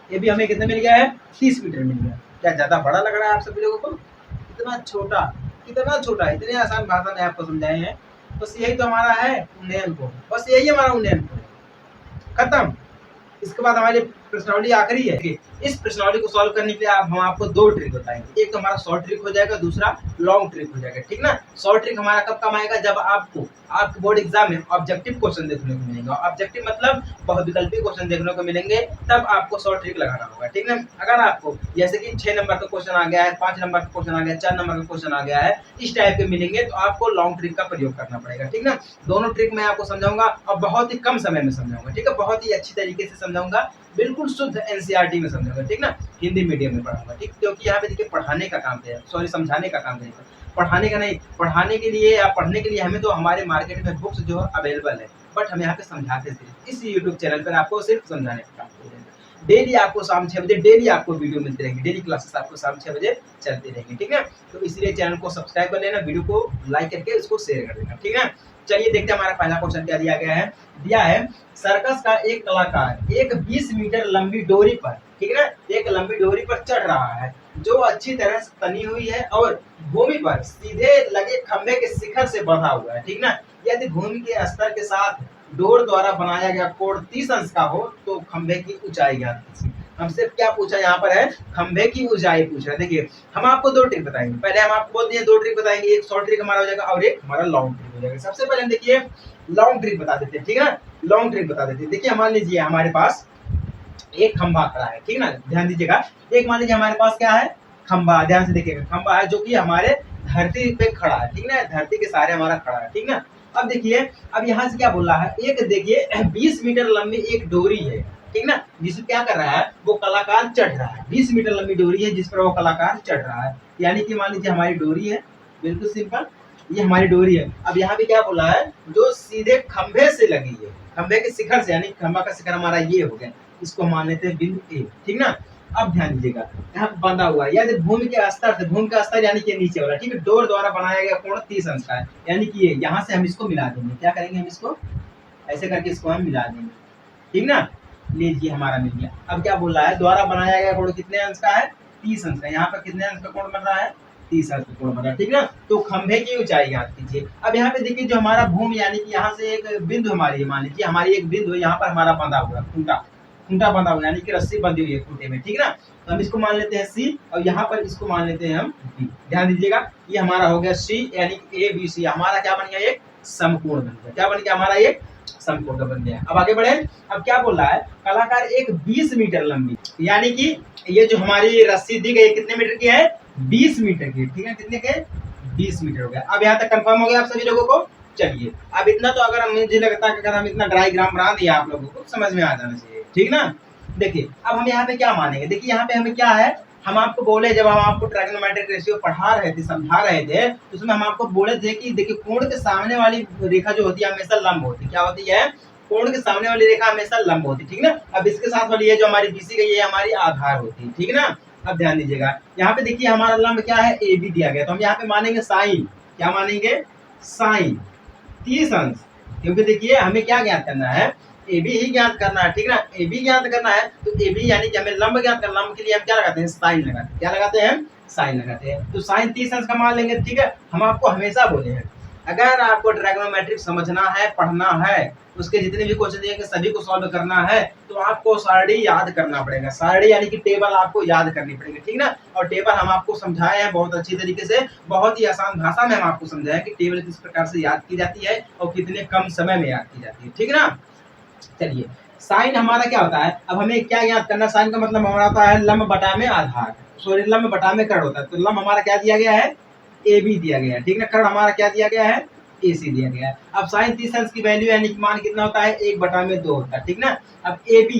ये भी हमें कितना मिल गया है 30 मीटर मिल गया। क्या ज्यादा बड़ा लग रहा है आप सभी लोगों को, इतना छोटा, इतने आसान भाषा में आपको समझाए हैं। बस यही तो हमारा है उन्नयन को, बस यही हमारा उन्नयन को खत्म। इसके बाद हमारी प्रश्नावली आखिरी है। इस प्रश्नावली को सॉल्व करने के लिए हम आपको दो ट्रिक बताएंगे, एक तो हमारा शॉर्ट ट्रिक हो जाएगा, दूसरा लॉन्ग ट्रिक हो जाएगा, ठीक ना। शॉर्ट ट्रिक हमारा कब काम आएगा, जब आपको आपके बोर्ड एग्जाम में ऑब्जेक्टिव क्वेश्चन देखने को मिलेगा, ऑब्जेक्टिव मतलब बहुविकल्पी क्वेश्चन देखने को मिलेंगे, तब आपको शॉर्ट ट्रिक लगाना होगा, ठीक ना। अगर आपको जैसे कि 6 नंबर का क्वेश्चन आ गया है, 5 नंबर का क्वेश्चन आ गया है, 4 नंबर का क्वेश्चन आ गया है, इस टाइप के मिलेंगे, तो आपको लॉन्ग ट्रिक का प्रयोग करना पड़ेगा, ठीक ना। दोनों ट्रिक मैं आपको समझाऊंगा और बहुत ही कम समय में समझाऊंगा, ठीक है, बहुत ही अच्छी तरीके से समझाऊंगा, बिल्कुल शुद्ध NCERT में समझाऊंगा, ठीक ना, हिंदी मीडियम में पढ़ाऊंगा, ठीक, क्योंकि यहाँ पे देखिए पढ़ाने का काम है, सॉरी समझाने का काम है, पढ़ाने का नहीं। पढ़ाने के लिए या पढ़ने के लिए हमें तो हमारे मार्केट में बुक्स जो है अवेलेबल है, बट हम यहाँ पे समझाते थे, इस YouTube चैनल पर आपको सिर्फ समझाने का काम करेंगे। डेली आपको शाम 6 बजे डेली आपको वीडियो मिलती रहेंगी, डेली क्लासेस आपको शाम 6 बजे चलती रहेंगी, ठीक है। तो इसलिए चैनल को सब्सक्राइब कर लेना, वीडियो को लाइक करके उसको शेयर कर देना, ठीक है। चलिए देखते हैं हमारा पहला क्वेश्चन क्या दिया गया है। दिया है सर्कस का एक कलाकार एक 20 मीटर लंबी डोरी पर, ठीक है ना, एक लंबी डोरी पर चढ़ रहा है जो अच्छी तरह से तनी हुई है और भूमि पर सीधे लगे खंभे के शिखर से बंधा हुआ है, ठीक ना। यदि भूमि के स्तर के साथ डोर द्वारा बनाया गया कोण 30 अंश का हो तो खंभे की ऊंचाई ज्ञात कीजिए। हमसे क्या पूछा यहाँ पर है, खंभे की ऊंचाई पूछ रहा है। देखिए हम आपको दो ट्रिक बताएंगे, पहले हम आपको बोल दिए दो ट्रिक बताएंगे, एक शॉर्ट ट्रिक हमारा हो जाएगा और एक हमारा लॉन्ग ट्रिक हो जाएगा। सबसे पहले हम देखिए लॉन्ग ट्रिक बता देते हैं, ठीक है ना, लॉन्ग ट्रिक बता देते हैं। देखिए मान लीजिए हमारे पास एक खंभा खड़ा है, ठीक ना, ध्यान दीजिएगा। एक मान लीजिए हमारे पास क्या है, खंभा, ध्यान से देखिएगा, खंभा है जो कि हमारे धरती पे खड़ा है, ठीक ना, धरती के सहारे हमारा खड़ा है, ठीक ना। अब देखिए अब यहाँ से क्या बोल रहा है, एक देखिए 20 मीटर लंबी एक डोरी है, ठीक ना, जिसे क्या कर रहा है वो कलाकार चढ़ रहा है। 20 मीटर लंबी डोरी है जिस पर वो कलाकार चढ़ रहा है, यानी कि मान लीजिए हमारी डोरी है, बिल्कुल सिंपल, ये हमारी डोरी है। अब यहाँ पे क्या बोला है, जो सीधे खंभे से लगी है, खंभे के शिखर से, यानी खंभा का शिखर हमारा ये हो गया, इसको मान लेते हैं बिंदु ए, ठीक ना। अब ध्यान दीजिएगा यहाँ बंधा हुआ है, यानी भूमि के स्तर से, भूमि का स्तर यानी कि नीचे वाला, ठीक है, डोर द्वारा बनाया गया कोण 30 अंश का है, यानी कि ये यहाँ से हम इसको मिला देंगे, क्या करेंगे हम इसको ऐसे करके इसको हम मिला देंगे, ठीक ना। लीजिए हमारा मिल गया। अब क्या बोल रहा है, द्वारा बनाया गया कोण कितने अंश का है, 30 अंश का। यहाँ पर कितने अंश का कोण बन रहा है, 30 अंश का कोण बन रहा है, ठीक ना। तो खंभे की ऊंचाई याद कीजिए। अब यहाँ पे देखिए जो हमारा भूमि यानी कि यहाँ से एक बिंदु हमारी, मान लीजिए हमारी एक बिंदु है, यहाँ पर हमारा बंधा हुआ खूंटा, खूंटा बंधा हुआ यानी कि रस्सी बंधी हुई है खूंटे में, ठीक ना। तो हम इसको मान लेते हैं सी और यहाँ पर इसको मान लेते हैं हम बी। ध्यान दीजिएगा ये हमारा हो गया सी, यानी कि ए बी सी हमारा क्या बन गया, एक समकोण बन गया। क्या बन गया हमारा, एक समकोण बन गया। अब आगे बढ़े। अब क्या बोल रहा है, कलाकार एक 20 मीटर लंबी, यानी कि ये जो हमारी रस्सी दी गई कितने मीटर की है, 20 मीटर की, ठीक है, कितने के 20 मीटर हो गया। अब यहाँ तक कंफर्म हो गया आप सभी लोगों को। चलिए अब इतना तो अगर मुझे लगता है कि अगर हम इतना डायग्राम बना दिया आप लोगों को समझ में आ जाना चाहिए, ठीक ना। देखिए अब हम यहाँ पे क्या मानेंगे, देखिए यहाँ पे हमें क्या है, हम आपको बोले जब हम आपको ट्रायगोनोमेट्रिक रेशियो पढ़ा रहे थे, समझा रहे थे, तो उसमें हम आपको बोले थे कि देखिए कोण के सामने वाली रेखा जो होती है हमेशा लंब होती है। क्या होती है, कोण के सामने वाली रेखा हमेशा लंब होती है, ठीक ना। अब इसके साथ वाली है जो हमारी बीसी गई है हमारी आधार होती है, ठीक ना। अब ध्यान दीजिएगा यहाँ पे देखिए हमारा लंब क्या है, ए बी दिया गया, तो हम यहाँ पे मानेंगे साइन, क्या मानेंगे, साइन 30 अंश, क्योंकि देखिए हमें क्या ज्ञात करना है, ए बी ही ज्ञात करना है, ठीक ना, ए बी ज्ञात करना है। तो ए बी यानी कि हमें लंब ज्ञात करना, लंब के लिए हम क्या लगाते हैं, साइन लगाते हैं, क्या लगाते हैं, साइन लगाते हैं। तो साइन 30 अंश का मान लेंगे, ठीक है। हम आपको हमेशा बोले हैं अगर आपको ट्रायगोनोमेट्रिक समझना है, पढ़ना है, उसके जितने भी क्वेश्चन दिए सभी को सॉल्व करना है, तो आपको सारणी याद करना पड़ेगा, सारणी यानी कि टेबल आपको याद करनी पड़ेगी, ठीक ना। और टेबल हम आपको समझाए हैं बहुत अच्छी तरीके से, बहुत ही आसान भाषा में हम आपको समझाए कि टेबल किस प्रकार से याद की जाती है और कितने कम समय में याद की जाती है, ठीक ना। चलिए साइन हमारा क्या होता है, अब हमें क्या याद करना, साइन का मतलब हमारा होता है लंब बटा में आधार, सॉरी लंब बटा में कर्ण होता है। तो लंब हमारा क्या दिया गया है, ए बी दिया गया है, ठीक ना, कर्ण हमारा क्या दिया गया है, ए सी दिया गया है। अब साइन 30 अंश की वैल्यू यानी कि मान कितना होता है, 1/2 होता है, ठीक ना। अब ए बी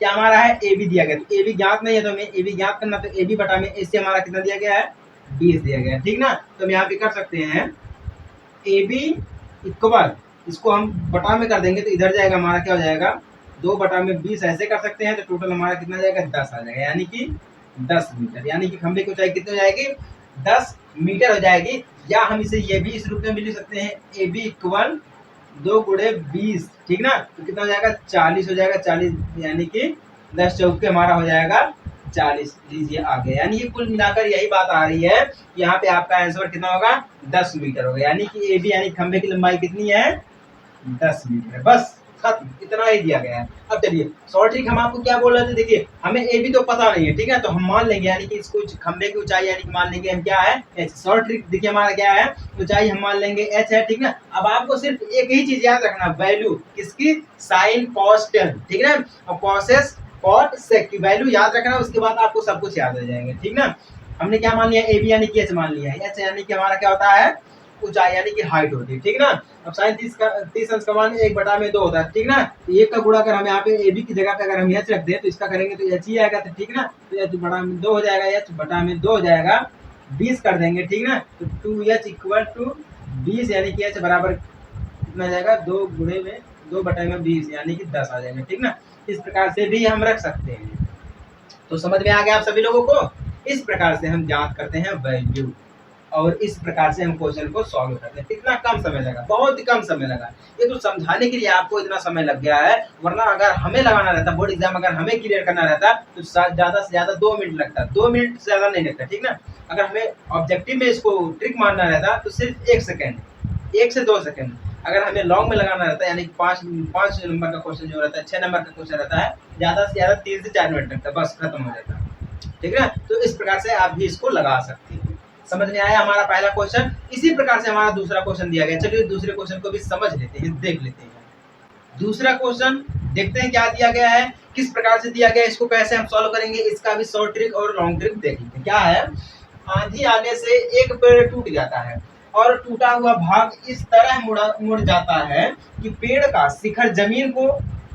क्या हमारा है, ए बी दिया गया, तो ए बी ज्ञात नहीं है तो हमें ए बी ज्ञात करना, तो ए बी बटा में ए से हमारा कितना दिया गया है, 20 दिया गया है, ठीक ना। तो हम यहाँ पे कर सकते हैं ए बी इक्वल, इसको हम बटा में कर देंगे तो इधर जाएगा हमारा क्या हो जाएगा, 2/20 ऐसे कर सकते हैं, तो टोटल हमारा कितना जाएगा, 10 आ जाएगा, यानी कि 10 मीटर, यानी कि खंभे की ऊंचाई कितनी हो जाएगी, 10 मीटर हो जाएगी। या हम इसे ये भी इस रूप में भी लिख सकते हैं, ए बी इक्वल 2 × 20, ठीक ना, तो कितना हो जाएगा, 40 हो जाएगा, 40 यानी कि 10 चौके हमारा हो जाएगा 40। लीजिए आ गया, यानी कि कुल मिलाकर यही बात आ रही है, यहाँ पे आपका आंसर कितना होगा, 10 मीटर होगा, यानी कि ए बी यानी खंभे की लंबाई कितनी है, 10 मीटर है, बस खत्म, इतना ही दिया गया है। अब चलिए शॉर्ट ट्रिक हम आपको क्या बोल रहे थे, देखिए हमें ए बी तो पता नहीं है, ठीक है, तो हम मान लेंगे यानी कि इसको खंभे की ऊंचाई यानी कि मान लेंगे हम क्या है, एच। शॉर्ट ट्रिक देखिए हमारा क्या है, ऊंचाई हम मान लेंगे एच है, ठीक ना। अब आपको सिर्फ एक ही चीज याद रखना, वैल्यू किसकी, साइन कॉस टेन, ठीक ना, और कॉसेस कॉट सेक की वैल्यू याद रखना, उसके बाद आपको सब कुछ याद हो जाएंगे, ठीक ना। हमने क्या मान लिया, ए बी यानी कि एच मान लिया है, एच यानी कि हमारा क्या होता है, ऊंचाई यानी कि हाइट होती है, ठीक ना। अब साइन 30 अंश का मान 1/2 होता है, ठीक ना। तो एक का गुणा अगर हम यहाँ पे ए बी की जगह पे अगर हम एच रख दें तो इसका करेंगे तो एच ही आएगा, तो ठीक ना, तो h/2 हो जाएगा, h/2 हो जाएगा, 20 कर देंगे, ठीक ना। तो 2h = 20 यानी कि h बराबर कितना जाएगा, 2 × 2/20 यानी कि 10 आ जाएगा, ठीक ना। इस प्रकार से भी हम रख सकते हैं। तो समझ में आ गया आप सभी लोगों को। इस प्रकार से हम ज्ञात करते हैं वैल्यू, और इस प्रकार से हम क्वेश्चन को सॉल्व करते हैं। कितना कम समय लगा, बहुत ही कम समय लगा। ये तो समझाने के लिए आपको इतना समय लग गया है, वरना अगर हमें लगाना रहता, बोर्ड एग्जाम अगर हमें क्लियर करना रहता तो ज्यादा से ज्यादा 2 मिनट लगता, 2 मिनट से ज्यादा नहीं लगता, ठीक ना। अगर हमें ऑब्जेक्टिव में इसको ट्रिक मारना रहता तो सिर्फ 1 सेकेंड, 1 से 2 सेकेंड। अगर हमें लॉन्ग में लगाना रहता है, यानी 5 नंबर का क्वेश्चन जो रहता है, 6 नंबर का क्वेश्चन रहता है, ज्यादा से ज्यादा 3 से 4 मिनट लगता है, बस खत्म हो जाता है, ठीक है ना। तो इस प्रकार से आप भी इसको लगा सकते हैं। समझ में आया हमारा पहला क्वेश्चन। इसी प्रकार से हमारा दूसरा क्वेश्चन दिया गया। चलिए दूसरे क्वेश्चन को भी समझ लेते हैं, देख लेते हैं। दूसरा क्वेश्चन देखते हैं क्या दिया गया है, किस प्रकार से दिया गया है, इसको कैसे हम सॉल्व करेंगे, इसका भी शॉर्ट ट्रिक और लॉन्ग ट्रिक देख लेते हैं। क्या है, आंधी आने से एक पेड़ टूट जाता है और टूटा हुआ भाग इस तरह मुड़ जाता है कि पेड़ का शिखर जमीन को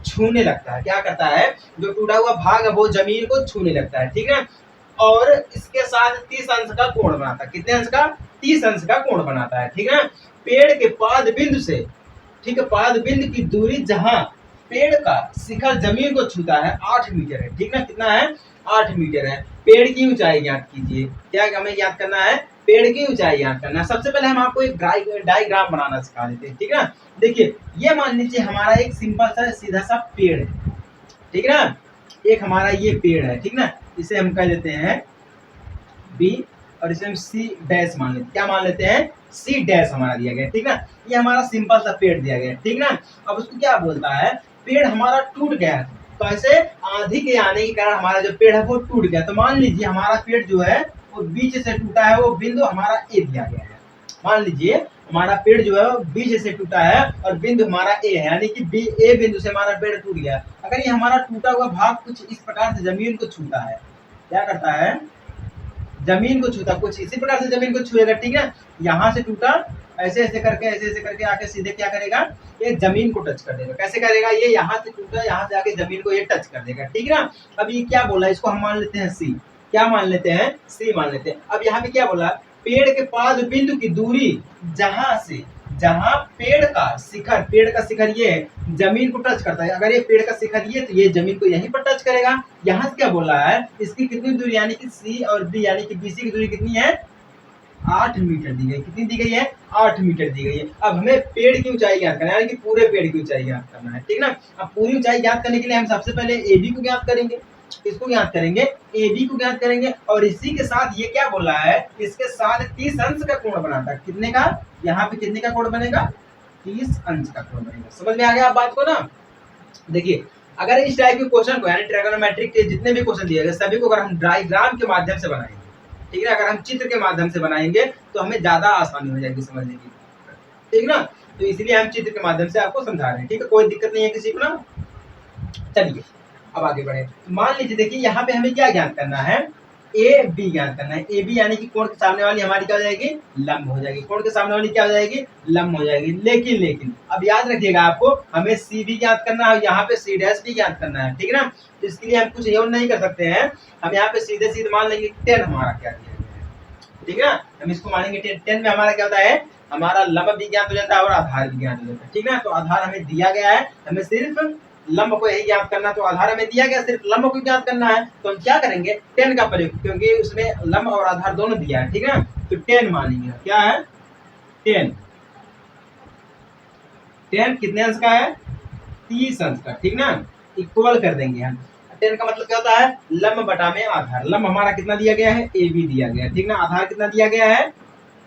छूने लगता है। क्या करता है, जो टूटा हुआ भाग है वो जमीन को छूने लगता है, ठीक है। और इसके साथ 30 अंश का कोण बनाता है। कितने अंश का, 30 अंश का कोण बनाता है, ठीक है। पेड़ के पाद बिंदु से, ठीक है, पाद बिंदु की दूरी जहां पेड़ का शिखर जमीन को छूता है 8 मीटर है, ठीक ना। कितना है, 8 मीटर है। पेड़ की ऊंचाई ज्ञात कीजिए। क्या हमें याद करना है, पेड़ की ऊंचाई ज्ञात करना है। सबसे पहले हम आपको एक डायग्राम बनाना सिखा देते हैं, ठीक है ना। देखिए ये मान लीजिए हमारा एक सिंपल सा सीधा सा पेड़ है, ठीक है ना। एक हमारा ये पेड़ है, ठीक ना। इसे हम कह लेते हैं बी और इसे हम सी डैश मान लेते हैं। क्या मान लेते हैं, सी डैश हमारा दिया गया, ठीक ना। ये हमारा सिंपल सा पेड़ दिया गया, ठीक ना। अब उसको क्या बोलता है, पेड़ हमारा टूट गया है। तो ऐसे आंधी के आने के कारण हमारा जो पेड़ है वो टूट गया। तो मान लीजिए हमारा पेड़ जो है वो बीच से टूटा है, वो बिंदु हमारा ए दिया गया है। मान लीजिए हमारा पेड़ जो है वो बीच से टूटा है और बिंदु हमारा ए है, यानी कि बी ए बिंदु से हमारा पेड़ टूट गया। अगर ये हमारा टूटा हुआ भाग कुछ इस प्रकार से जमीन को छूता है, क्या करता है, जमीन को छूता, कुछ इसी प्रकार से जमीन को छुएगा, ठीक है। यहाँ से टूटा, ऐसे ऐसे करके आके सीधे क्या करेगा, ये जमीन को टच कर देगा। कैसे करेगा, ये यहाँ से टूटा, यहाँ से आके जमीन को ये टच कर देगा, ठीक है ना। अब ये क्या बोला, इसको हम मान लेते हैं सी। क्या मान लेते हैं, सी मान लेते हैं। अब यहाँ पे क्या बोला, पेड़ के पाद बिंदु की दूरी जहां से, जहां पेड़ का शिखर ये जमीन को टच करता है। अगर ये पेड़ का शिखर ये, तो ये जमीन को यहीं पर टच करेगा। यहाँ से क्या बोला है, इसकी कितनी दूरी, यानी कि सी और बी यानी कि बीसी की दूरी कितनी है, 8 मीटर दी गई। कितनी दी गई है, 8 मीटर दी गई है। अब हमें पेड़ की ऊंचाई ज्ञात करना है, यानी कि पूरे पेड़ की ऊंचाई ज्ञात करना है, ठीक ना। अब पूरी ऊंचाई ज्ञात करने के लिए हम सबसे पहले ए बी को ज्ञात करेंगे, इसको ज्ञात करेंगे, ए बी को ज्ञात करेंगे। और इसी के साथ ये क्या बोला है, इसके साथ 30 अंश का कोण बनाता है। कितने का, यहाँ पे कितने का कोण बनेगा, 30 अंश का कोण बनेगा। समझ में आ गया आप बात को ना। देखिए अगर इस टाइप के क्वेश्चन को, यानी ट्रिगोनोमेट्रिक के जितने भी क्वेश्चन दिए गए सभी को अगर हम डायग्राम के माध्यम से बनाएंगे, ठीक है, अगर हम चित्र के माध्यम से बनाएंगे तो हमें ज्यादा आसानी हो जाएगी समझने की, ठीक ना। तो इसलिए हम चित्र के माध्यम से आपको समझा रहे हैं, ठीक है, कोई दिक्कत नहीं है किसी को ना। चलिए अब आगे बढ़े। मान लीजिए देखिए यहाँ पे हमें क्या ज्ञात करना है, ए बी ज्ञात करना है। ए बी यानी कि कोण के सामने वाली हमारी क्या हो जाएगी, लंब हो जाएगी। कोण के सामने वाली क्या हो जाएगी, लंब हो जाएगी। लेकिन अब याद रखिएगा आपको, हमें सी भी ज्ञात करना है, यहाँ पे सी डैश भी ज्ञात करना है, ठीक है ना। तो इसके लिए हम कुछ और नहीं कर सकते हैं, हम यहाँ पे सीधे मान लेंगे 10 हमारा क्या दिया गया है, ठीक है ना। हम इसको मानेंगे 10 में हमारा क्या होता है, हमारा लंब भी ज्ञात हो जाता है और आधार भी ज्ञात हो जाता है, ठीक ना। तो आधार हमें दिया गया है, हमें सिर्फ लंब को यही ज्ञात करना। तो आधार हमें दिया गया, सिर्फ लंब को ज्ञात करना है। तो हम क्या करेंगे, 10 का प्रयोग, क्योंकि उसमें लंब और आधार दोनों दिया है, ठीक है ना। तो 10 मानेंगे। क्या है, 10 कितने अंश का है, 30 अंश का, ठीक ना। इक्वल कर देंगे हम। 10 का मतलब क्या होता है, लंब बटा में आधार। लंब हमारा कितना दिया गया है, ए बी दिया गया है, ठीक ना। आधार कितना दिया गया है,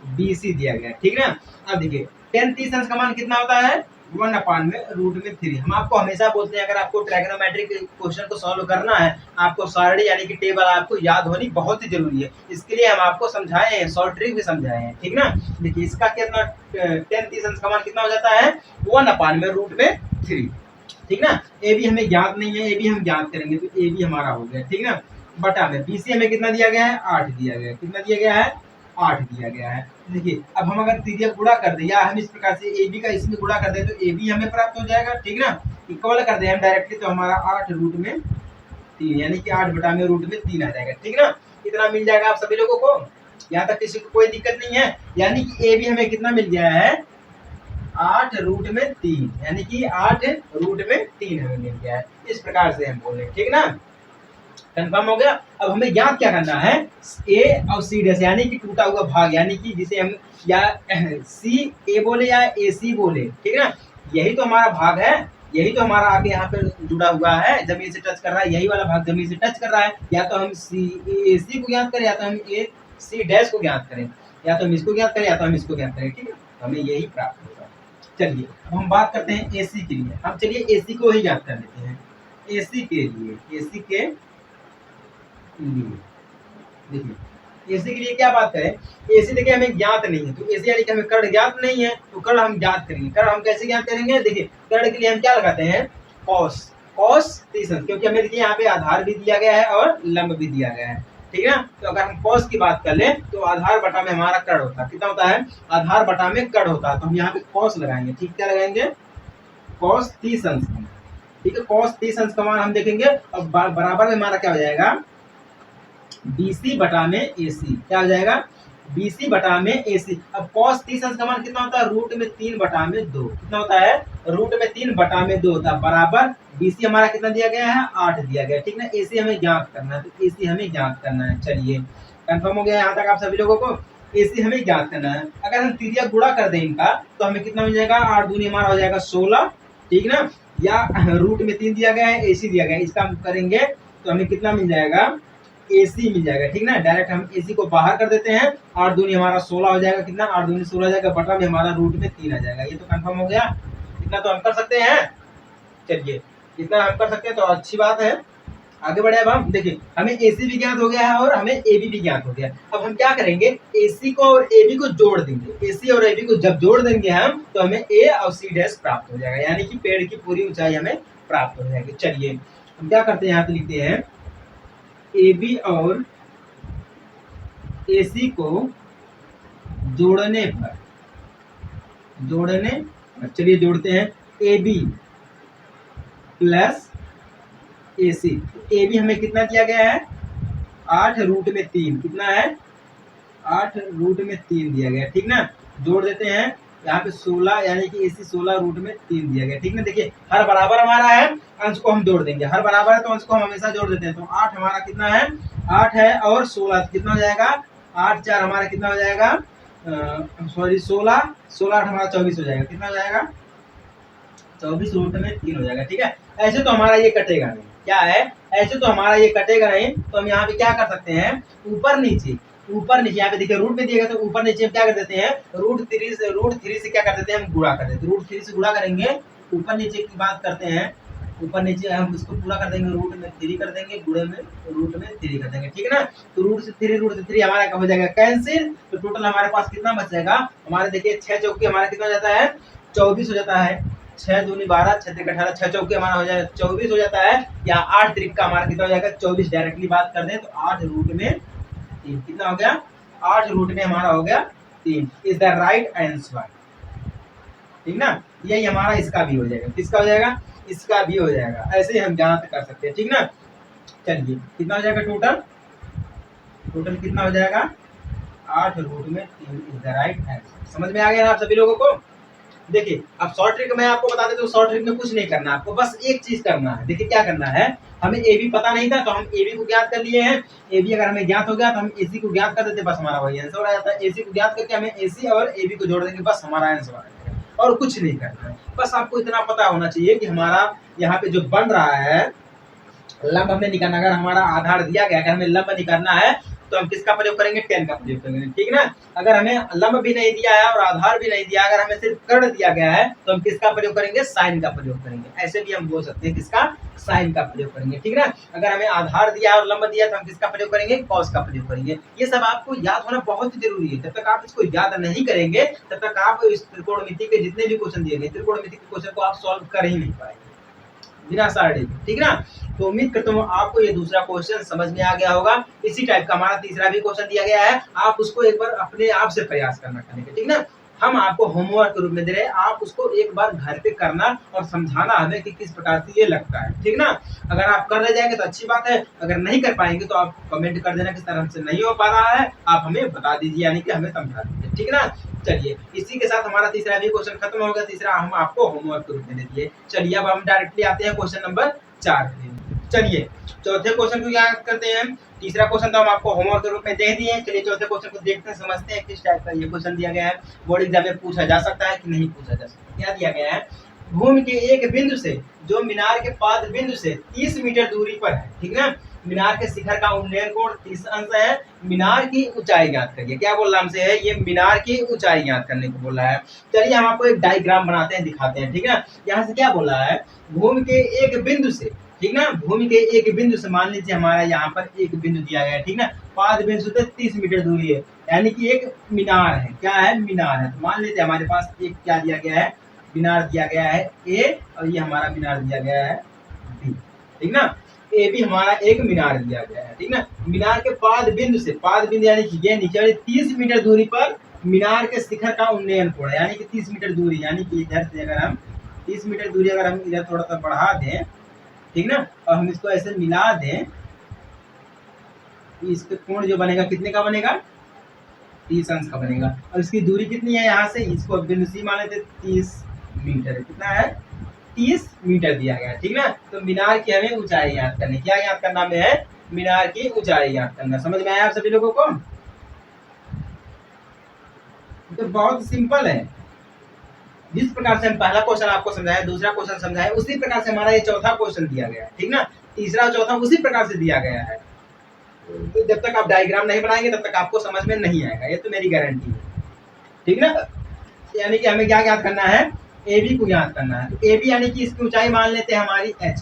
बी सी दिया गया है, ठीक ना। अब देखिए 10 30 अंश का मान कितना होता है, 1/√3। हम आपको हमेशा बोलते हैं, अगर आपको ट्रिगोनोमेट्रिक क्वेश्चन को सॉल्व करना है, आपको सारणी यानी कि टेबल आपको याद होनी बहुत ही जरूरी है। इसके लिए हम आपको समझाए हैं, शॉर्ट ट्रिक भी समझाए हैं, ठीक ना। देखिए इसका कितना 10 30 अंश का मान कितना हो जाता है, 1/√3, ठीक ना। ए बी हमें ज्ञात नहीं है, ए बी हम ज्ञात करेंगे, तो ए बी हमारा हो गया, ठीक ना। बटा में बी सी हमें कितना दिया गया है, 8 दिया गया है। कितना दिया गया है, 8 दिया गया है। देखिए अब हम अगर त्रिज्या गुणा कर दे, या हम इस प्रकार से ए बी का इसमें गुणा कर दे, तो ए बी हमें प्राप्त हो जाएगा, ठीक ना। इक्वल कर दे हम डायरेक्टली, तो हमारा 8√3 यानी कि 8/√3 आ जाएगा, ठीक ना। इतना मिल जाएगा आप सभी लोगों को, यहाँ तक किसी को कोई दिक्कत नहीं है। यानी कि ए बी हमें कितना मिल गया है, 8 रूट में 3, यानी कि 8 रूट में 3 हमें मिल गया है। इस प्रकार से हम बोल रहे हैं, ठीक ना, कंफर्म हो गया। अब हमें ज्ञात क्या करना है, ए और सी डैश, यानी कि टूटा हुआ भाग, यानी कि जिसे हम या सी ए बोले या ए सी बोले, ठीक है ना, यही तो हमारा भाग है, यही तो हमारा आगे यहाँ पे जुड़ा हुआ है, जमीन से टच कर रहा है, यही वाला भाग जमीन से टच कर रहा है। या तो हम सी ए सी को ज्ञात करें, या तो हम ए सी डैश को ज्ञात करें, या तो हम इसको ज्ञात करें, या तो हम इसको ज्ञात करें, ठीक है, हमें यही प्राप्त होगा। चलिए अब हम बात करते हैं ए सी के लिए। हम चलिए ए सी को ही ज्ञात कर लेते हैं। ए सी के लिए, ए सी के देखिए एसी के लिए क्या बात करें, एसी देखिए हमें ज्ञात नहीं है, तो एसी यानी कि हमें कर्ण ज्ञात नहीं है, तो कर्ण हम ज्ञात करेंगे। कर्ण हम कैसे ज्ञात करेंगे, देखिए कर्ण के लिए हम क्या लगाते हैं, कॉस, कॉस 30, क्योंकि हमें देखिए यहाँ पे आधार भी दिया गया है और लंब भी दिया गया है, ठीक है ना। तो अगर हम कॉस की बात कर लें तो आधार बटा में हमारा कर्ण होता है, कितना होता है, आधार बटा में कर्ण होता है, तो हम यहाँ पे कॉस लगाएंगे, ठीक, क्या लगाएंगे, कॉस 30 अंश, ठीक है, कॉस 30 अंश का मान हम देखेंगे, और बराबर में हमारा क्या हो जाएगा, BC बटा में AC, क्या हो जाएगा, BC बटा में AC। अब cos 30 अंश का मान कितना होता है, रूट में 3 बटा में 2, कितना होता है, रूट में 3 बटा में 2 होता है, बराबर BC हमारा कितना दिया गया है, 8 दिया गया है, ठीक ना। AC हमें ज्ञात करना है, तो AC हमें ज्ञात करना है। चलिए कंफर्म हो गया यहाँ तक आप सभी लोगों को, AC हमें ज्ञात करना है। अगर हम त्रिज्या गुणा कर दें इनका तो हमें कितना मिल जाएगा, 8 दूनी हमारा हो जाएगा 16, ठीक ना, या रूट में 3 दिया गया है, AC दिया गया है, इसका हम करेंगे तो हमें कितना मिल जाएगा, AC मिल जाएगा, ठीक ना। डायरेक्ट हम AC को बाहर कर देते हैं, 8 दूनी हमारा 16 हो जाएगा, कितना, 8 दूनी 16 हो जाएगा, बटा में हमारा रूट में 3 आ जाएगा। ये तो कंफर्म हो गया, इतना तो हम कर सकते हैं। चलिए इतना हम कर सकते हैं तो अच्छी बात है, आगे बढ़े। अब हम देखिए हमें AC भी ज्ञात हो गया है और हमें AB भी ज्ञात हो गया। अब हम क्या करेंगे, AC को और AB को जोड़ देंगे, AC और AB को जब जोड़ देंगे हम तो हमें A और C डैश प्राप्त हो जाएगा, यानी कि पेड़ की पूरी ऊंचाई हमें प्राप्त हो जाएगी। चलिए हम क्या करते हैं, यहाँ पे लिखते हैं AB और AC को जोड़ने पर, चलिए जोड़ते हैं, AB प्लस AC, AB हमें कितना दिया गया है, 8 रूट में 3, कितना है, 8 रूट में 3 दिया गया, ठीक ना। जोड़ देते हैं यहाँ पे 16, यानी कि AC 16 रूट में 3 दिया गया, ठीक ना। देखिए हर बराबर हमारा है, अंश को हम जोड़ देंगे, हर बराबर है तो अंश को हम हमेशा जोड़ देते हैं। तो 8 हमारा कितना है, 8 है और 16 कितना हो जाएगा, 8 4 हमारा कितना हो जाएगा, सॉरी 16 16 8 हमारा 24 हो जाएगा, कितना हो जाएगा, 24 रूट में 3 हो जाएगा, ठीक है। ऐसे तो हमारा ये कटेगा नहीं, क्या है, ऐसे तो हमारा ये कटेगा नहीं, तो हम यहाँ पे क्या कर सकते हैं, ऊपर नीचे यहाँ पे देखिए रूट में दिएगा तो ऊपर नीचे हम क्या कर देते हैं, रूट 3 से क्या कर देते हैं, हम गुणा कर देते हैं, रूट 3 से गुणा करेंगे, ऊपर नीचे की बात करते हैं, ऊपर नीचे हम इसको पूरा कर देंगे, रूट में 3 कर देंगे, गुणे में रूट में 3 कर देंगे, ठीक है ना। तो रूट से 3 हमारा क्या हो जाएगा, कैंसिल, तो टोटल हमारे पास कितना बच जाएगा, हमारे देखिए 6 चौके हमारा कितना हो जाता है, 24 हो जाता है, 6 दूनी 12, 6 3 18, 6 चौके हमारा हो जाएगा 24 हो जाता है, या 8 त्रिक का हमारा कितना हो जाएगा, 24। डायरेक्टली बात कर दें तो 8 रूट में 3 कितना हो गया, 8 रूट में हमारा हो गया 3, इज द राइट आंसर, ठीक ना। यही हमारा इसका भी हो जाएगा, किसका हो जाएगा, इसका भी हो जाएगा, ऐसे हम ज्ञात कर सकते हैं, ठीक ना। चलिए कितना हो जाएगा, टोटल कितना हो जाएगा, 8 रूट में 3 इज द राइट आंसर। समझ में आ गया ना आप सभी लोगों को। देखिए अब शॉर्ट ट्रिक मैं आपको बता देता हूँ, शॉर्ट ट्रिक में कुछ नहीं करना, आपको बस एक चीज करना है। देखिए क्या करना है, हमें AB पता नहीं था तो हम AB को ज्ञात कर लिए हैं, AB अगर हमें ज्ञात हो गया तो हम AC को ज्ञात कर देते, बस हमारा वही आंसर आ जाता है। AC को ज्ञात करके हमें AC और AB को जोड़ देंगे, बस हमारा आंसर आ जाएगा, और कुछ नहीं करना है। बस आपको इतना पता होना चाहिए कि हमारा यहाँ पे जो बन रहा है लंब हमें निकालना, अगर हमारा आधार दिया गया, अगर हमें लंब निकालना है तो हम किसका प्रयोग करेंगे, 10 का प्रयोग करेंगे, ठीक ना। अगर हमें लंब भी नहीं दिया है और आधार भी नहीं दिया, अगर हमें सिर्फ कर्ण दिया गया है तो हम किसका प्रयोग करेंगे, साइन का प्रयोग करेंगे। ऐसे भी हम बोल सकते हैं, किसका, साइन का प्रयोग करेंगे, ठीक ना। अगर हमें आधार दिया है और लंब दिया तो हम किसका प्रयोग करेंगे, कॉस का प्रयोग करेंगे। ये सब आपको याद होना बहुत ही जरूरी है। जब तक आप इसको याद नहीं करेंगे तब तक आप इस त्रिकोणमिति के जितने भी क्वेश्चन दिए गए त्रिकोणमिति के क्वेश्चन को आप सॉल्व कर ही नहीं पाएंगे बिना सारणी, ठीक ना। तो उम्मीद करता हूँ आपको ये दूसरा क्वेश्चन समझ में आ गया होगा। इसी टाइप का हमारा तीसरा भी क्वेश्चन दिया गया है, आप उसको एक बार अपने आप से प्रयास करना, ठीक ना। हम आपको होमवर्क के रूप में दे रहे हैं, आप उसको एक बार घर पे करना और समझाना हमें कि किस प्रकार से ये लगता है, ठीक ना। अगर आप कर ले जाएंगे तो अच्छी बात है, अगर नहीं कर पाएंगे तो आप कमेंट कर देना किस तरह से नहीं हो पा रहा है, आप हमें बता दीजिए, यानी कि हमें समझा दीजिए, ठीक ना। चलिए इसी के साथ हमारा तीसरा भी क्वेश्चन खत्म हो गया, तीसरा हम आपको होमवर्क के रूप में दे दिए। चलिए अब हम डायरेक्टली आते हैं क्वेश्चन नंबर 4 पे। चलिए चौथे क्वेश्चन को याद करते हैं। तीसरा क्वेश्चन तो हम आपको होमवर्क के रूप में दे दिए। चलिए चौथे क्वेश्चन को देखते हैं, समझते हैं किस टाइप का ये क्वेश्चन दिया गया है, बोर्ड एग्जाम में पूछा जा सकता है कि नहीं पूछा जा सकता। क्या दिया गया है, भूमि के एक बिंदु से जो मीनार के पाद बिंदु से 30 मीटर दूरी पर है, ठीक ना, मीनार के शिखर का उन्नयन कोण 30 अंश है, मीनार की ऊंचाई ज्ञात करिए। क्या बोल रहा हमसे है, ये मीनार की ऊंचाई ज्ञात करने को बोला है। चलिए हम आपको एक डायग्राम बनाते हैं, दिखाते हैं, ठीक है। यहाँ से क्या बोला है, भूमि के एक बिंदु से, ठीक ना, भूमि के एक बिंदु से, मान लीजिए हमारा यहाँ पर एक बिंदु दिया गया है, ठीक ना, पाद बिंदु से 30 मीटर दूरी है, यानी कि एक मीनार है। क्या है, मीनार है। तो मान लीजिए हमारे पास एक क्या दिया गया है, मीनार दिया गया है ए, और ये हमारा मीनार दिया गया है बी, ठीक ना। ए भी हमारा एक मीनार दिया गया है, ठीक ना। मीनार के पाद बिंदु से, पाद बिंदु यानी कि ये नीचे वाली 30 मीटर दूरी पर मीनार के शिखर का उन्नयन कोण है, यानी कि 30 मीटर दूरी, यानी कि इधर से अगर हम 30 मीटर दूरी अगर हम इधर थोड़ा सा बढ़ा दें, ठीक ना, और हम इसको ऐसे मिला दें, इसका कोण जो बनेगा कितने का बनेगा, 30 अंश का बनेगा। और इसकी दूरी कितनी है, यहाँ से इसको बिंदु सी मान लेते 30 मीटर, कितना है, 30 मीटर दिया गया, ठीक ना। तो मीनार की हमें ऊंचाई याद करनी, क्या याद करना हमें है, मीनार की ऊंचाई याद करना। समझ में आया आप सभी लोगों को, तो बहुत सिंपल है। जिस प्रकार से हम पहला क्वेश्चन आपको समझाया, दूसरा क्वेश्चन समझाया, उसी प्रकार से हमारा ये चौथा क्वेश्चन दिया गया है, ठीक ना। तीसरा चौथा उसी प्रकार से दिया गया है। तो जब तक आप डायग्राम नहीं बनाएंगे तब तक आपको समझ में नहीं आएगा, ये तो मेरी गारंटी है, ठीक ना। यानी कि हमें क्या याद करना है, ए बी को याद करना है। तो ए बी यानी कि इसकी ऊंचाई मान लेते हैं हमारी एच,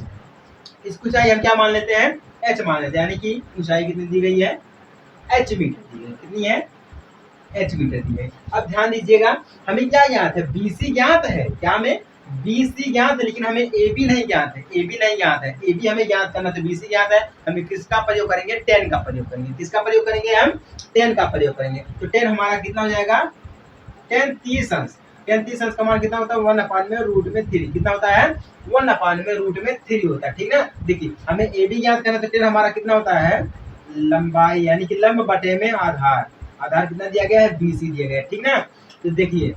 इसकी ऊंचाई हम क्या मान लेते हैं, एच मान लेते हैं, यानी कि ऊंचाई कितनी दी गई है, एच मीटर दी है, कितनी है, एच मीटर दी है। अब ध्यान दीजिएगा, हमें क्या ज्ञात है, बीसी ज्ञात है, क्या हमें, बीसी ज्ञात है, लेकिन हमें ए बी नहीं ज्ञात है, ए बी नहीं ज्ञात है, ए बी हमें ज्ञात करना, तो बीसी ज्ञात है, हमें किसका प्रयोग करेंगे, 10 का प्रयोग करेंगे। किसका प्रयोग करेंगे, हम 10 का प्रयोग करेंगे। तो 10 हमारा कितना हो जाएगा, 10 30 अंश, 10 30 अंश का मान कितना होता है, 1/√3, कितना होता है, 1/√3 होता है, ठीक ना। देखिए हमें ए बी ज्ञात करना, तो 10 हमारा कितना होता है, लंबाई, यानी कि लंब बटे में आधार, आधार कितना दिया गया है, बीसी दिया गया है, ठीक ना। तो देखिए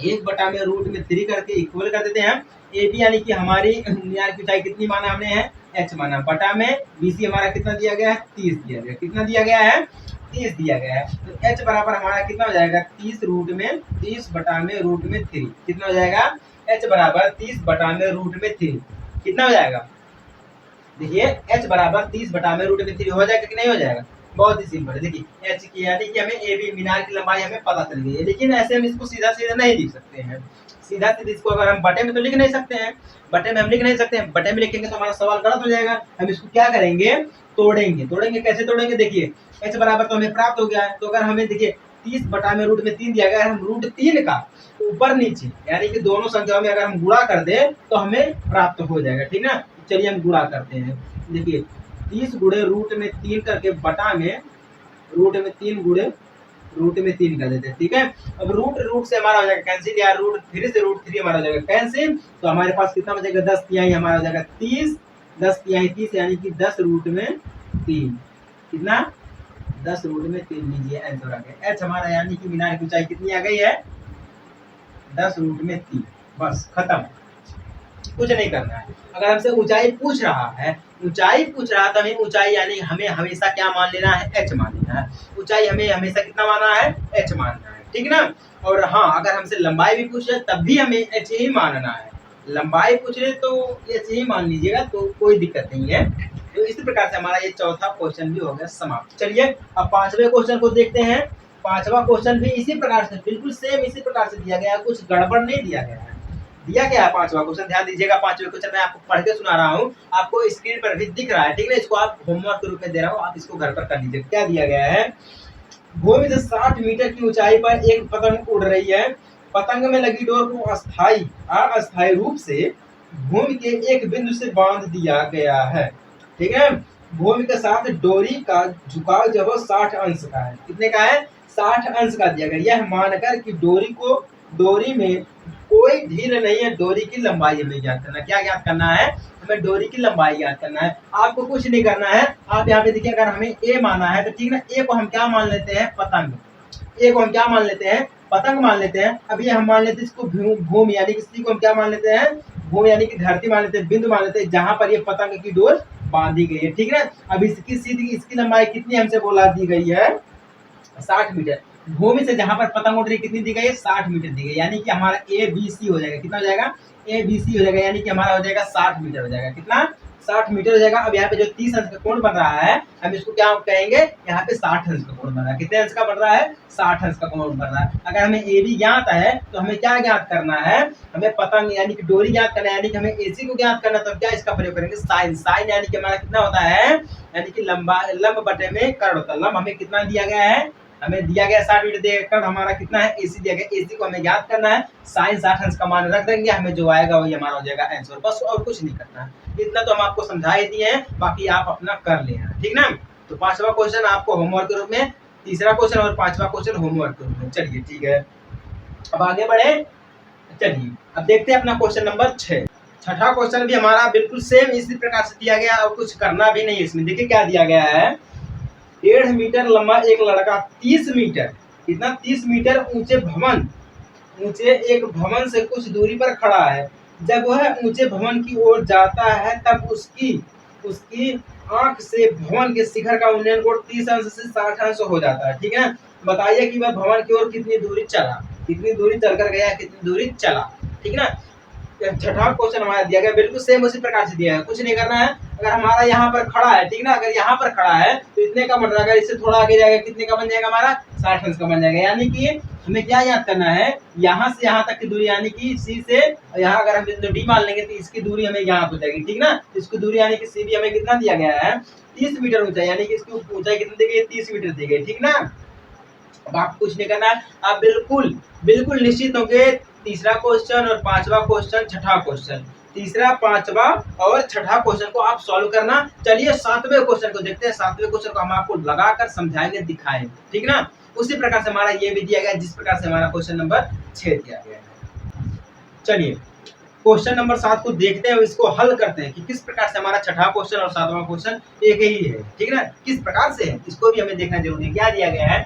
1/√3 करके इक्वल कर देते हैं हम, ए बी यानी कि हमारी मीनार की ऊंचाई कितनी माना हमने है, एच माना, बटा में बीसी हमारा कितना दिया गया है, 30 दिया गया, कितना दिया गया है, 30 दिया गया है। तो एच बराबर हमारा कितना हो जाएगा, 30/√3, कितना हो जाएगा, एच बराबर 30/√3, कितना हो जाएगा, देखिए एच बराबर 30/√3 हो जाएगा कि नहीं हो जाएगा, बहुत ही सिंपल है। देखिए एच की यानी कि हमें ए बी मीनार की लंबाई हमें पता चल गई है, लेकिन ऐसे हम इसको सीधा सीधा नहीं लिख सकते हैं, सीधा सीधा इसको अगर हम बटे में तो लिख नहीं सकते हैं, बटे में हम लिख नहीं सकते हैं, बटे में लिखेंगे तो हमारा सवाल गलत हो जाएगा। हम इसको क्या करेंगे, तोड़ेंगे, तोड़ेंगे कैसे तोड़ेंगे, देखिए एच बराबर तो हमें प्राप्त हो गया है, तो अगर हमें देखिए 30/√3 दिया गया है, हम √3 का ऊपर नीचे यानी कि दोनों संख्याओं में अगर हम गुणा कर दें तो हमें प्राप्त हो जाएगा, ठीक ना। चलिए हम गुणा करते हैं, देखिए 30 गुणे √3 करके बटा में √3 कर देते हैं, ठीक है। अब रूट से हमारा हो जाएगा कैंसिल, या √3 से √3 हमारा हो जाएगा कैंसिल, तो हमारे पास कितना बचेगा, 10 तिहाई हमारा हो जाएगा 30, 10 तिहाई 30 यानी कि 10√3, कितना, 10√3 लीजिए, आंसर आ गया एच हमारा, यानी कि मीनार की ऊंचाई कितनी आ गई है, 10√3, बस खत्म, कुछ नहीं करना है। अगर हमसे ऊंचाई पूछ रहा है, तो हमें ऊंचाई यानी हमें हमेशा क्या मान लेना है, एच मान लेना है। ऊंचाई हमें हमेशा कितना मानना है, एच मानना है, ठीक ना। और हाँ अगर हमसे लंबाई भी पूछ रहे तब भी हमें एच ही मानना है, लंबाई पूछ रहे तो एच ही मान लीजिएगा, तो कोई दिक्कत नहीं है। तो इसी प्रकार से हमारा ये चौथा क्वेश्चन भी हो गया समाप्त। चलिए अब पांचवें क्वेश्चन को देखते हैं। पांचवा क्वेश्चन भी इसी प्रकार से, बिल्कुल सेम इसी प्रकार से दिया गया है, कुछ गड़बड़ नहीं दिया गया है। दिया गया है पांचवा क्वेश्चन, ध्यान दीजिएगा, पांचवें क्वेश्चन मैं आपको पढ़ के सुना रहा हूँ, आपको स्क्रीन पर भी दिख रहा है, ठीक है। इसको आप होमवर्क के रूप में दे रहा हूँ, आप इसको घर पर कर लीजिए। क्या दिया गया है, भूमि से 60 मीटर की ऊंचाई पर एक पतंग उड़ रही है, पतंग में लगी डोर को अस्थायी रूप से भूमि के एक बिंदु से बांध दिया गया है, ठीक है। भूमि के साथ डोरी का झुकाव जो है 60 अंश का है, कितने का है, 60 अंश का दिया गया, यह मानकर कि डोरी में कोई ढील नहीं है, डोरी की लंबाई हमें ज्ञात करना है। क्या ज्ञात करना है? हमें डोरी की लंबाई ज्ञात करना है। आपको कुछ नहीं करना है, आप यहाँ पे देखिए, अगर हमें ए माना है तो ठीक ना, ए को हम क्या मान लेते हैं? पतंग। ए को हम क्या मान लेते हैं? पतंग मान लेते हैं। अब ये हम मान लेते हैं इसको भूमि, यानी कि इसी को हम क्या मान लेते हैं? भूमि यानी कि धरती मान लेते हैं, बिंदु मान लेते हैं, जहां पर ये पतंग की डोर बांधी गई है, ठीक है। अब इसकी सीधी इसकी लंबाई कितनी हमसे बोला दी गई है? 60 मीटर। भूमि से जहां पर पतंग उड़ रही कितनी दी गई है? 60 मीटर दी गई, यानी कि हमारा ए बी सी हो जाएगा। कितना हो जाएगा? ए बी सी हो जाएगा, यानी कि हमारा हो जाएगा 60 मीटर हो जाएगा। कितना? 60 मीटर हो जाएगा। अब यहाँ पे जो 30 अंश का कोण बन रहा है, हम इसको क्या कहेंगे? यहाँ पे 60 अंश का कोण बन रहा है। कितने अंश का बन रहा है? 60 अंश का कोण बन रहा है। अगर हमें ए बी ज्ञात है तो हमें क्या ज्ञात करना है? हमें पतंग यानी कि डोरी ज्ञात करना है, यानी कि हमें एसी को ज्ञात करना है। तो क्या इसका प्रयोग करेंगे? साइन। साइन यानी कि हमारा कितना होता है? यानी कि लंब बटे में कर्ण होता है। लंब हमें कितना दिया गया है? हमें दिया गया 60 मीटर दिया गया। हमारा कितना है? एसी दिया गया। एसी को हमें ज्ञात करना है। साइन 60 अंश का मान रख देंगे, हमें जो आएगा वही हमारा हो जाएगा आंसर, बस और कुछ नहीं करना है। इतना तो हम आपको समझा ही दिए हैं, बाकी आप अपना कर लेना, ठीक ना। तो 5वां क्वेश्चन आपको होमवर्क के रूप में, तीसरा क्वेश्चन और 5वां क्वेश्चन होमवर्क के रूप में। चलिए ठीक है, अब आगे बढ़े। चलिए अब देखते हैं अपना क्वेश्चन नंबर 6। छठा क्वेश्चन भी हमारा बिल्कुल सेम इसी प्रकार से दिया गया और कुछ करना भी नहीं है इसमें। देखिए क्या दिया गया है? 1.5 मीटर लंबा एक लड़का 30 मीटर, कितना? 30 मीटर ऊंचे एक भवन से कुछ दूरी पर खड़ा है। जब वह ऊंचे भवन की ओर जाता है तब उसकी आंख से भवन के शिखर का उन्नयन कोण 30 अंश से 60 अंश हो जाता है, ठीक है। बताइए कि वह भवन की ओर कितनी दूरी चला, कितनी दूरी चलकर गया, कितनी दूरी चला, ठीक है ना। छठा क्वेश्चन हमारा दिया गया बिल्कुल सेम उसी प्रकार से दिया है, कुछ नहीं करना है। अगर हमारा यहाँ पर खड़ा है, ठीक ना, अगर यहाँ पर खड़ा है तो इतने का बन रहा है, इससे थोड़ा आगे जाएगा, कितने का बन जाएगा? हमारा 60 अंश का बन जाएगा। यानी कि हमें क्या याद करना है? यहाँ से यहाँ तक की दूरी, यानी कि सी से यहाँ अगर हम बिंदु डी मान लेंगे तो इसकी दूरी हमें यहाँ हो जाएगी, ठीक ना। इसकी दूरी यानी कि सी भी हमें कितना दिया गया है? 30 मीटर ऊंचाई, यानी कि इसकी ऊंचाई कितनी दी गई? 30 मीटर दी गई, ठीक ना। अब आपको कुछ नहीं करना है, आप बिल्कुल निश्चित होंगे। तीसरा क्वेश्चन और 5वां क्वेश्चन, छठा क्वेश्चन, तीसरा 5वां और छठा क्वेश्चन को आप सॉल्व करना। चलिए 7वें क्वेश्चन को देखते हैं। 7वें क्वेश्चन को हम आपको लगाकर समझाएंगे, दिखाएंगे, ठीक ना। उसी प्रकार से हमारा ये भी दिया गया जिस प्रकार से हमारा क्वेश्चन नंबर 6 दिया गया है। चलिए क्वेश्चन नंबर 7 को देखते हैं, इसको हल करते हैं कि किस प्रकार से हमारा छठा क्वेश्चन और 7वां क्वेश्चन एक ही है, ठीक है ना। किस प्रकार से है इसको भी हमें देखना जरूरी है। क्या दिया गया है?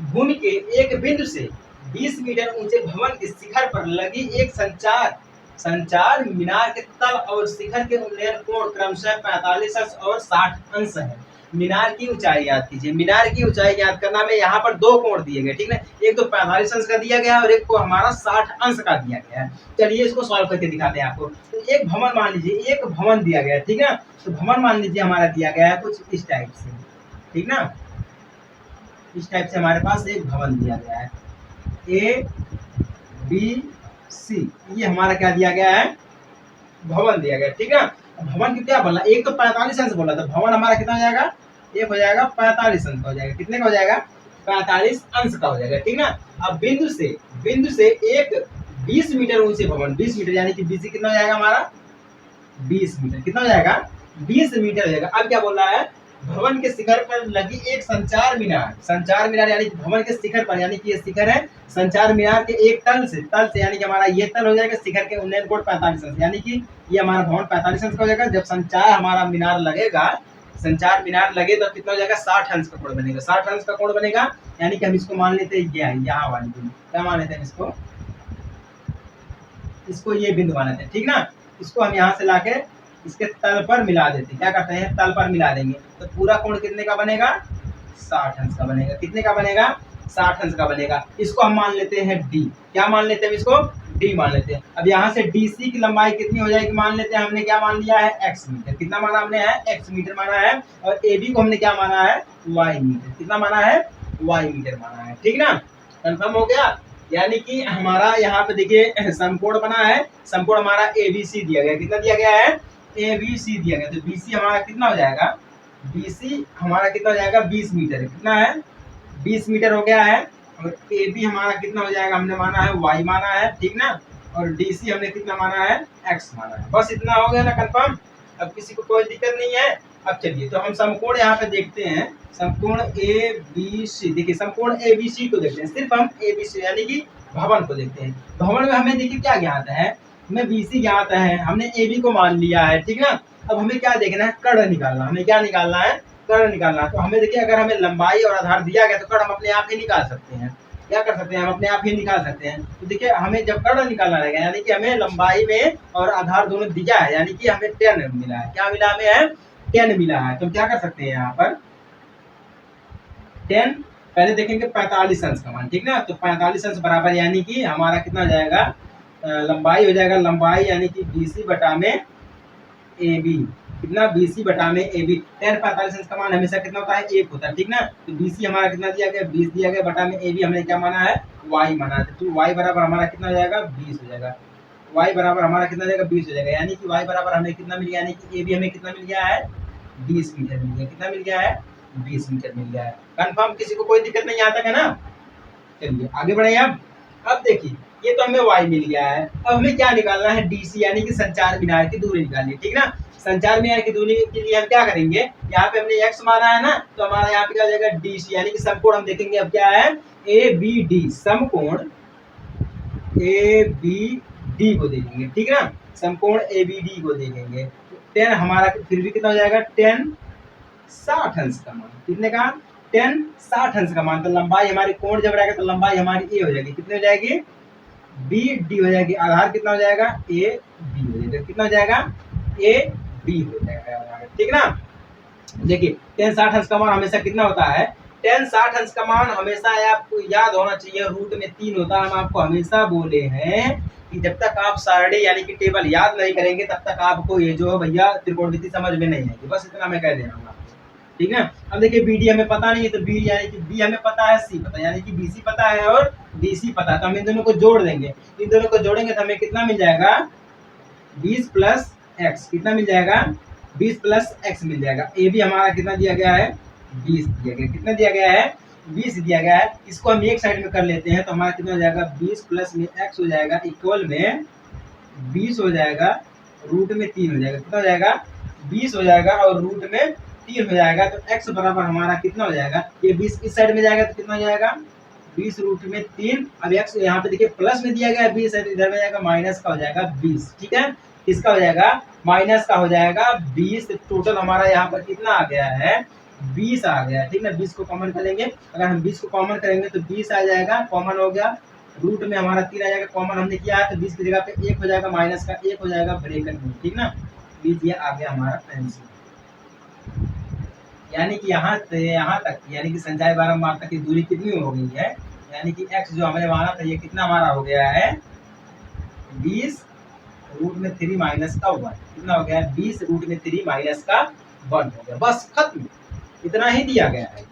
भूमि के एक बिंदु से 20 मीटर ऊंचे भवन के शिखर पर लगी एक संचार मीनार के तल और शिखर के उन्नयन कोण क्रमशः 45 अंश और 60 अंश है। मीनार की ऊंचाई याद कीजिए। मीनार की ऊंचाई याद करना में यहाँ पर दो कोण दिए गए, ठीक है। एक तो 45 अंश का दिया गया और एक को हमारा 60 अंश का दिया गया है। चलिए इसको सॉल्व करके दिखाते हैं आपको। तो एक भवन मान लीजिए, एक भवन दिया गया है, ठीक है। तो भवन मान लीजिए हमारा दिया गया है कुछ इस टाइप से, ठीक ना। इस टाइप से हमारे पास एक भवन दिया गया है, ए बी सी, ये हमारा क्या दिया गया है? भवन दिया गया, ठीक है। भवन की क्या बोला? एक तो 45 अंश बोला था, भवन हमारा कितना हो जाएगा? एक हो जाएगा 45 अंश का हो जाएगा। कितने का हो जाएगा? 45 अंश का हो जाएगा, ठीक ना। अब बिंदु से एक 20 मीटर ऊंचे भवन, 20 मीटर यानी कि बीसी कितना हो जाएगा हमारा? 20 मीटर। कितना हो जाएगा? 20 मीटर हो जाएगा। अब क्या बोल रहा है? भवन के शिखर पर लगी एक संचार मीनार यानी कि भवन के शिखर पर, यानी कि ये शिखर है, संचार मीनार के एक तल से यानी कि हमारा ये तल हो जाएगा, शिखर के उन्नयन कोण 45 अंश, यानी कि ये हमारा भवन 45 अंश का हो जाएगा। जब संचार मीनार लगे तो कितना हो जाएगा? 60 अंश का कोण बनेगा। 60 अंश का कोण बनेगा, यानी कि हम इसको मान लेते हैं यहाँ वाली बिंदु, क्या मान लेते हैं इसको ये बिंदु मान लेते हैं, ठीक ना। इसको हम यहाँ से लाके इसके तल पर मिला देते हैं। क्या करते हैं? तल पर मिला देंगे तो पूरा कोण कितने का बनेगा? 60 अंश का बनेगा। कितने का बनेगा? 60 अंश का बनेगा। इसको हम मान लेते हैं डी। क्या मान लेते हैं इसको? डी मान लेते हैं। अब यहाँ से डीसी की लंबाई कितनी हो जाएगी? मान लेते हैं हमने क्या मान लिया है? X metre. कितना माना हमने है? एक्स मीटर माना है। और ए बी को हमने क्या माना है? Y metre. कितना माना है? वाई मीटर माना है, ठीक ना। कंफर्म हो गया। यानी कि हमारा यहाँ पे देखिए समकोण बना है। समकोण हमारा एबीसी दिया गया। कितना दिया गया है? एबीसी दिया गया। तो बीसी हमारा कितना हो जाएगा? बीसी हमारा कितना हो जाएगा? 20 मीटर। कितना है? 20 मीटर हो गया है। और ए बी हमारा कितना हो जाएगा? हमने माना है वाई माना है, ठीक ना। और डी सी हमने कितना माना है? एक्स माना है। बस इतना हो गया ना कंफर्म। अब किसी को कोई दिक्कत नहीं है। अब चलिए तो हम समकोण यहाँ पे देखते हैं, समकोण ए बी सी। देखिए समकोण ए बी सी को देखते हैं, सिर्फ हम ए बी सी यानी कि भवन को देखते हैं। भवन में हमें देखिए क्या ज्ञात है, हमें बी सी ज्ञात है, हमने ए बी को मान लिया है, ठीक ना। अब हमें क्या देखना है, कर्ण निकालना, हमें क्या निकालना है, कर्ण निकालना है। तो हमें देखिए अगर हमें लंबाई और आधार दिया गया तो कर्ण हम अपने आप ही निकाल सकते हैं। क्या कर सकते हैं, हम अपने आप ही निकाल सकते हैं। तो देखिए हमें जब कर्ण निकालना रहेगा यानी कि हमें लंबाई में और आधार दोनों दिया है, यानी कि हमें 10 मिला है। क्या मिला हमें, 10 मिला है। तो क्या कर सकते हैं यहाँ पर 10 पहले देखेंगे 45 अंश का मान, ठीक ना। तो 45 अंश बराबर यानी कि हमारा कितना हो जाएगा, लंबाई हो जाएगा, लंबाई यानी कि बीसी बटा में ए बी, कितना बीसी बटा में ए बी। 10 45 अंश का मान हमेशा कितना होता है, 1 होता है, ठीक ना। तो बीसी हमारा कितना दिया गया, 20 दिया गया, बटा में ए बी हमने क्या माना है, वाई माना है। तो वाई बराबर हमारा कितना हो जाएगा, 20 हो जाएगा। वाई बराबर हमारा कितना हो जाएगा, 20 हो जाएगा। यानी कि वाई बराबर हमें कितना मिल गया, यानी कि ए बी हमें कितना मिल गया है, 20 मीटर मिल गया। कितना मिल गया है, 20 मीटर मिल गया है। कंफर्म, किसी को कोई दिक्कत नहीं, आता है ना। चलिए आगे बढ़े। अब देखिए ये तो हमें y मिल गया है। अब हमें क्या निकालना है, DC यानी कि संचार मीनार की दूरी निकालनी है, ठीक ना। संचार मीनार की दूरी के लिए हम क्या करेंगे, यहाँ पे हमने x माना है ना, तो हमारा यहाँ पे क्या हो जाएगा DC यानी कि समकोण हम देखेंगे अब क्या है, ABD, समकोण ABD को देखेंगे, ठीक ना। समकोण ABD को देखेंगे 10 हमारा फिर भी कितना हो जाएगा, 10 60 अंश का मान। कितने का, 10 60 अंश का मान। तो लंबाई हमारी, कोण जब रहेगा तो लंबाई हमारी ए हो जाएगी, कितनी हो जाएगी, बी डी हो जाएगी। आधार कितना हो जाएगा, ए बी हो जाएगा। कितना हो जाएगा, ए बी हो जाएगा, ठीक ना। देखिए 10 60 अंश का मान हमेशा कितना होता है, 10 60 अंश का मान हमेशा आपको याद होना चाहिए, रूट में 3 होता है। हम आपको हमेशा बोले हैं कि जब तक आप सारणी यानी कि टेबल याद नहीं करेंगे तब तक आपको ये जो भैया त्रिकोणमिति समझ में नहीं आएगी। बस इतना मैं कह दे रहा हूँ आपको, ठीक है। अब देखिए BD हमें पता नहीं है, तो बी यानी कि बी हमें पता है, सी पता है, यानी कि BC पता है और DC पता है। तो हम इन दोनों को जोड़ देंगे, इन दोनों को जोड़ेंगे तो हमें कितना मिल जाएगा, 20 प्लस एक्स। कितना मिल जाएगा, 20 प्लस एक्स मिल जाएगा। ए भी हमारा कितना दिया गया है, 20 दिया गया। कितना दिया गया है, 20 दिया गया है। इसको हम एक साइड में कर लेते हैं तो हमारा कितना हो जाएगा, 20 प्लस में एक्स हो जाएगा, इक्वल में 20 हो जाएगा, रूट में 3 हो जाएगा। कितना हो जाएगा, 20 हो जाएगा और रूट में 3 हो जाएगा। तो x बराबर हमारा कितना हो जाएगा, ये 20 इस साइड में जाएगा तो कितना हो जाएगा, 20 रूट में 3। अब x यहाँ पे देखिए प्लस में दिया गया, 20 इधर में जाएगा, माइनस का हो जाएगा 20, ठीक है। इसका हो जाएगा माइनस का हो जाएगा 20। टोटल हमारा यहाँ पर कितना आ गया है, 20 आ गया, ठीक ना। 20 को कॉमन करेंगे, अगर हम 20 को कॉमन करेंगे तो 20 आ जाएगा, कॉमन हो गया। रूट में हमारा 3 आ जाएगा, कॉमन हमने किया है तो 20 की जगह पे 1 हो जाएगा, माइनस का 1 हो जाएगा ब्रैकेट में, ठीक ना। 20 ये आ गया हमारा आंसर। यानी कि यहाँ से यहाँ तक यानी कि संचाय बारंबार तक की दूरी कितनी हो गई है, यानी कि x जो हमने माना था ये कितना हमारा हो गया है, 20 रूट में 3 माइनस का 1। कितना हो गया, 20 रूट में 3 माइनस का 1 हो गया। बस खत्म, इतना ही दिया गया है।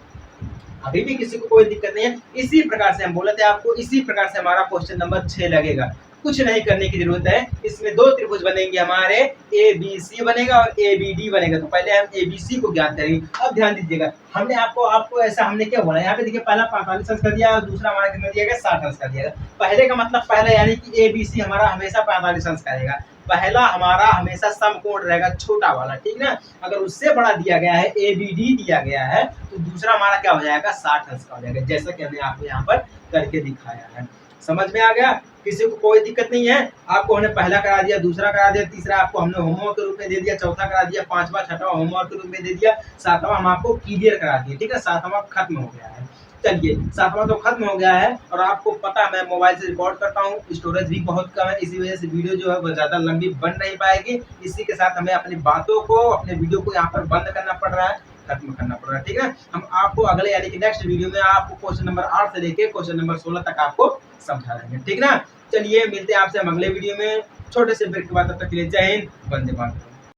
अभी भी किसी को कोई दिक्कत नहीं है। इसी प्रकार से हम बोले थे आपको, इसी प्रकार से हमारा क्वेश्चन नंबर 6 लगेगा। कुछ नहीं करने की जरूरत है। इसमें 2 त्रिभुज बनेंगे हमारे, ABC बनेगा और ABD बनेगा। तो पहले हम ABC को ज्ञात करेंगे। अब ध्यान दीजिएगा, हमने आपको ऐसा हमने क्या बोला, यहाँ पे देखिए पहला 45 अंश कर दिया और दूसरा हमारा कितना दिया गया, 60 अंश कर दिया गया। पहले का मतलब पहला यानी कि ABC हमारा हमेशा 45 अंश करेगा। पहला हमारा हमेशा समकोण रहेगा, छोटा वाला, ठीक ना। अगर उससे बड़ा दिया गया है, ABD दिया गया है, तो दूसरा हमारा क्या हो जाएगा, 60 अंश का हो जाएगा, जैसा कि हमने आपको यहाँ पर करके दिखाया है। समझ में आ गया, किसी को कोई दिक्कत नहीं है। आपको हमने पहला करा दिया, दूसरा करा दिया, तीसरा आपको हमने होमवर्क के रूप में दे दिया, चौथा करा दिया, पांचवा छठा होमवर्क के रूप में दे दिया, सातवां हम आपको क्लियर करा दिया, ठीक है। सातवां खत्म हो गया है। चलिए सातवां तो खत्म हो गया है और आपको पता मैं मोबाइल से रिकॉर्ड करता हूँ, स्टोरेज भी बहुत कम है, इसी वजह से वीडियो जो है वो ज़्यादा लंबी बन नहीं पाएगी। इसी के साथ हमें अपनी बातों को, अपने वीडियो को यहाँ पर बंद करना पड़ रहा है, खत्म करना पड़ रहा है, ठीक है। हम आपको अगले यानी कि नेक्स्ट वीडियो में आपको क्वेश्चन नंबर 8 से लेके क्वेश्चन नंबर 16 तक आपको समझा देंगे, ठीक ना। चलिए मिलते हैं आपसे हम अगले वीडियो में छोटे से ब्रेक के बाद, तब तक के लिए जय हिंद, वंदे मातरम।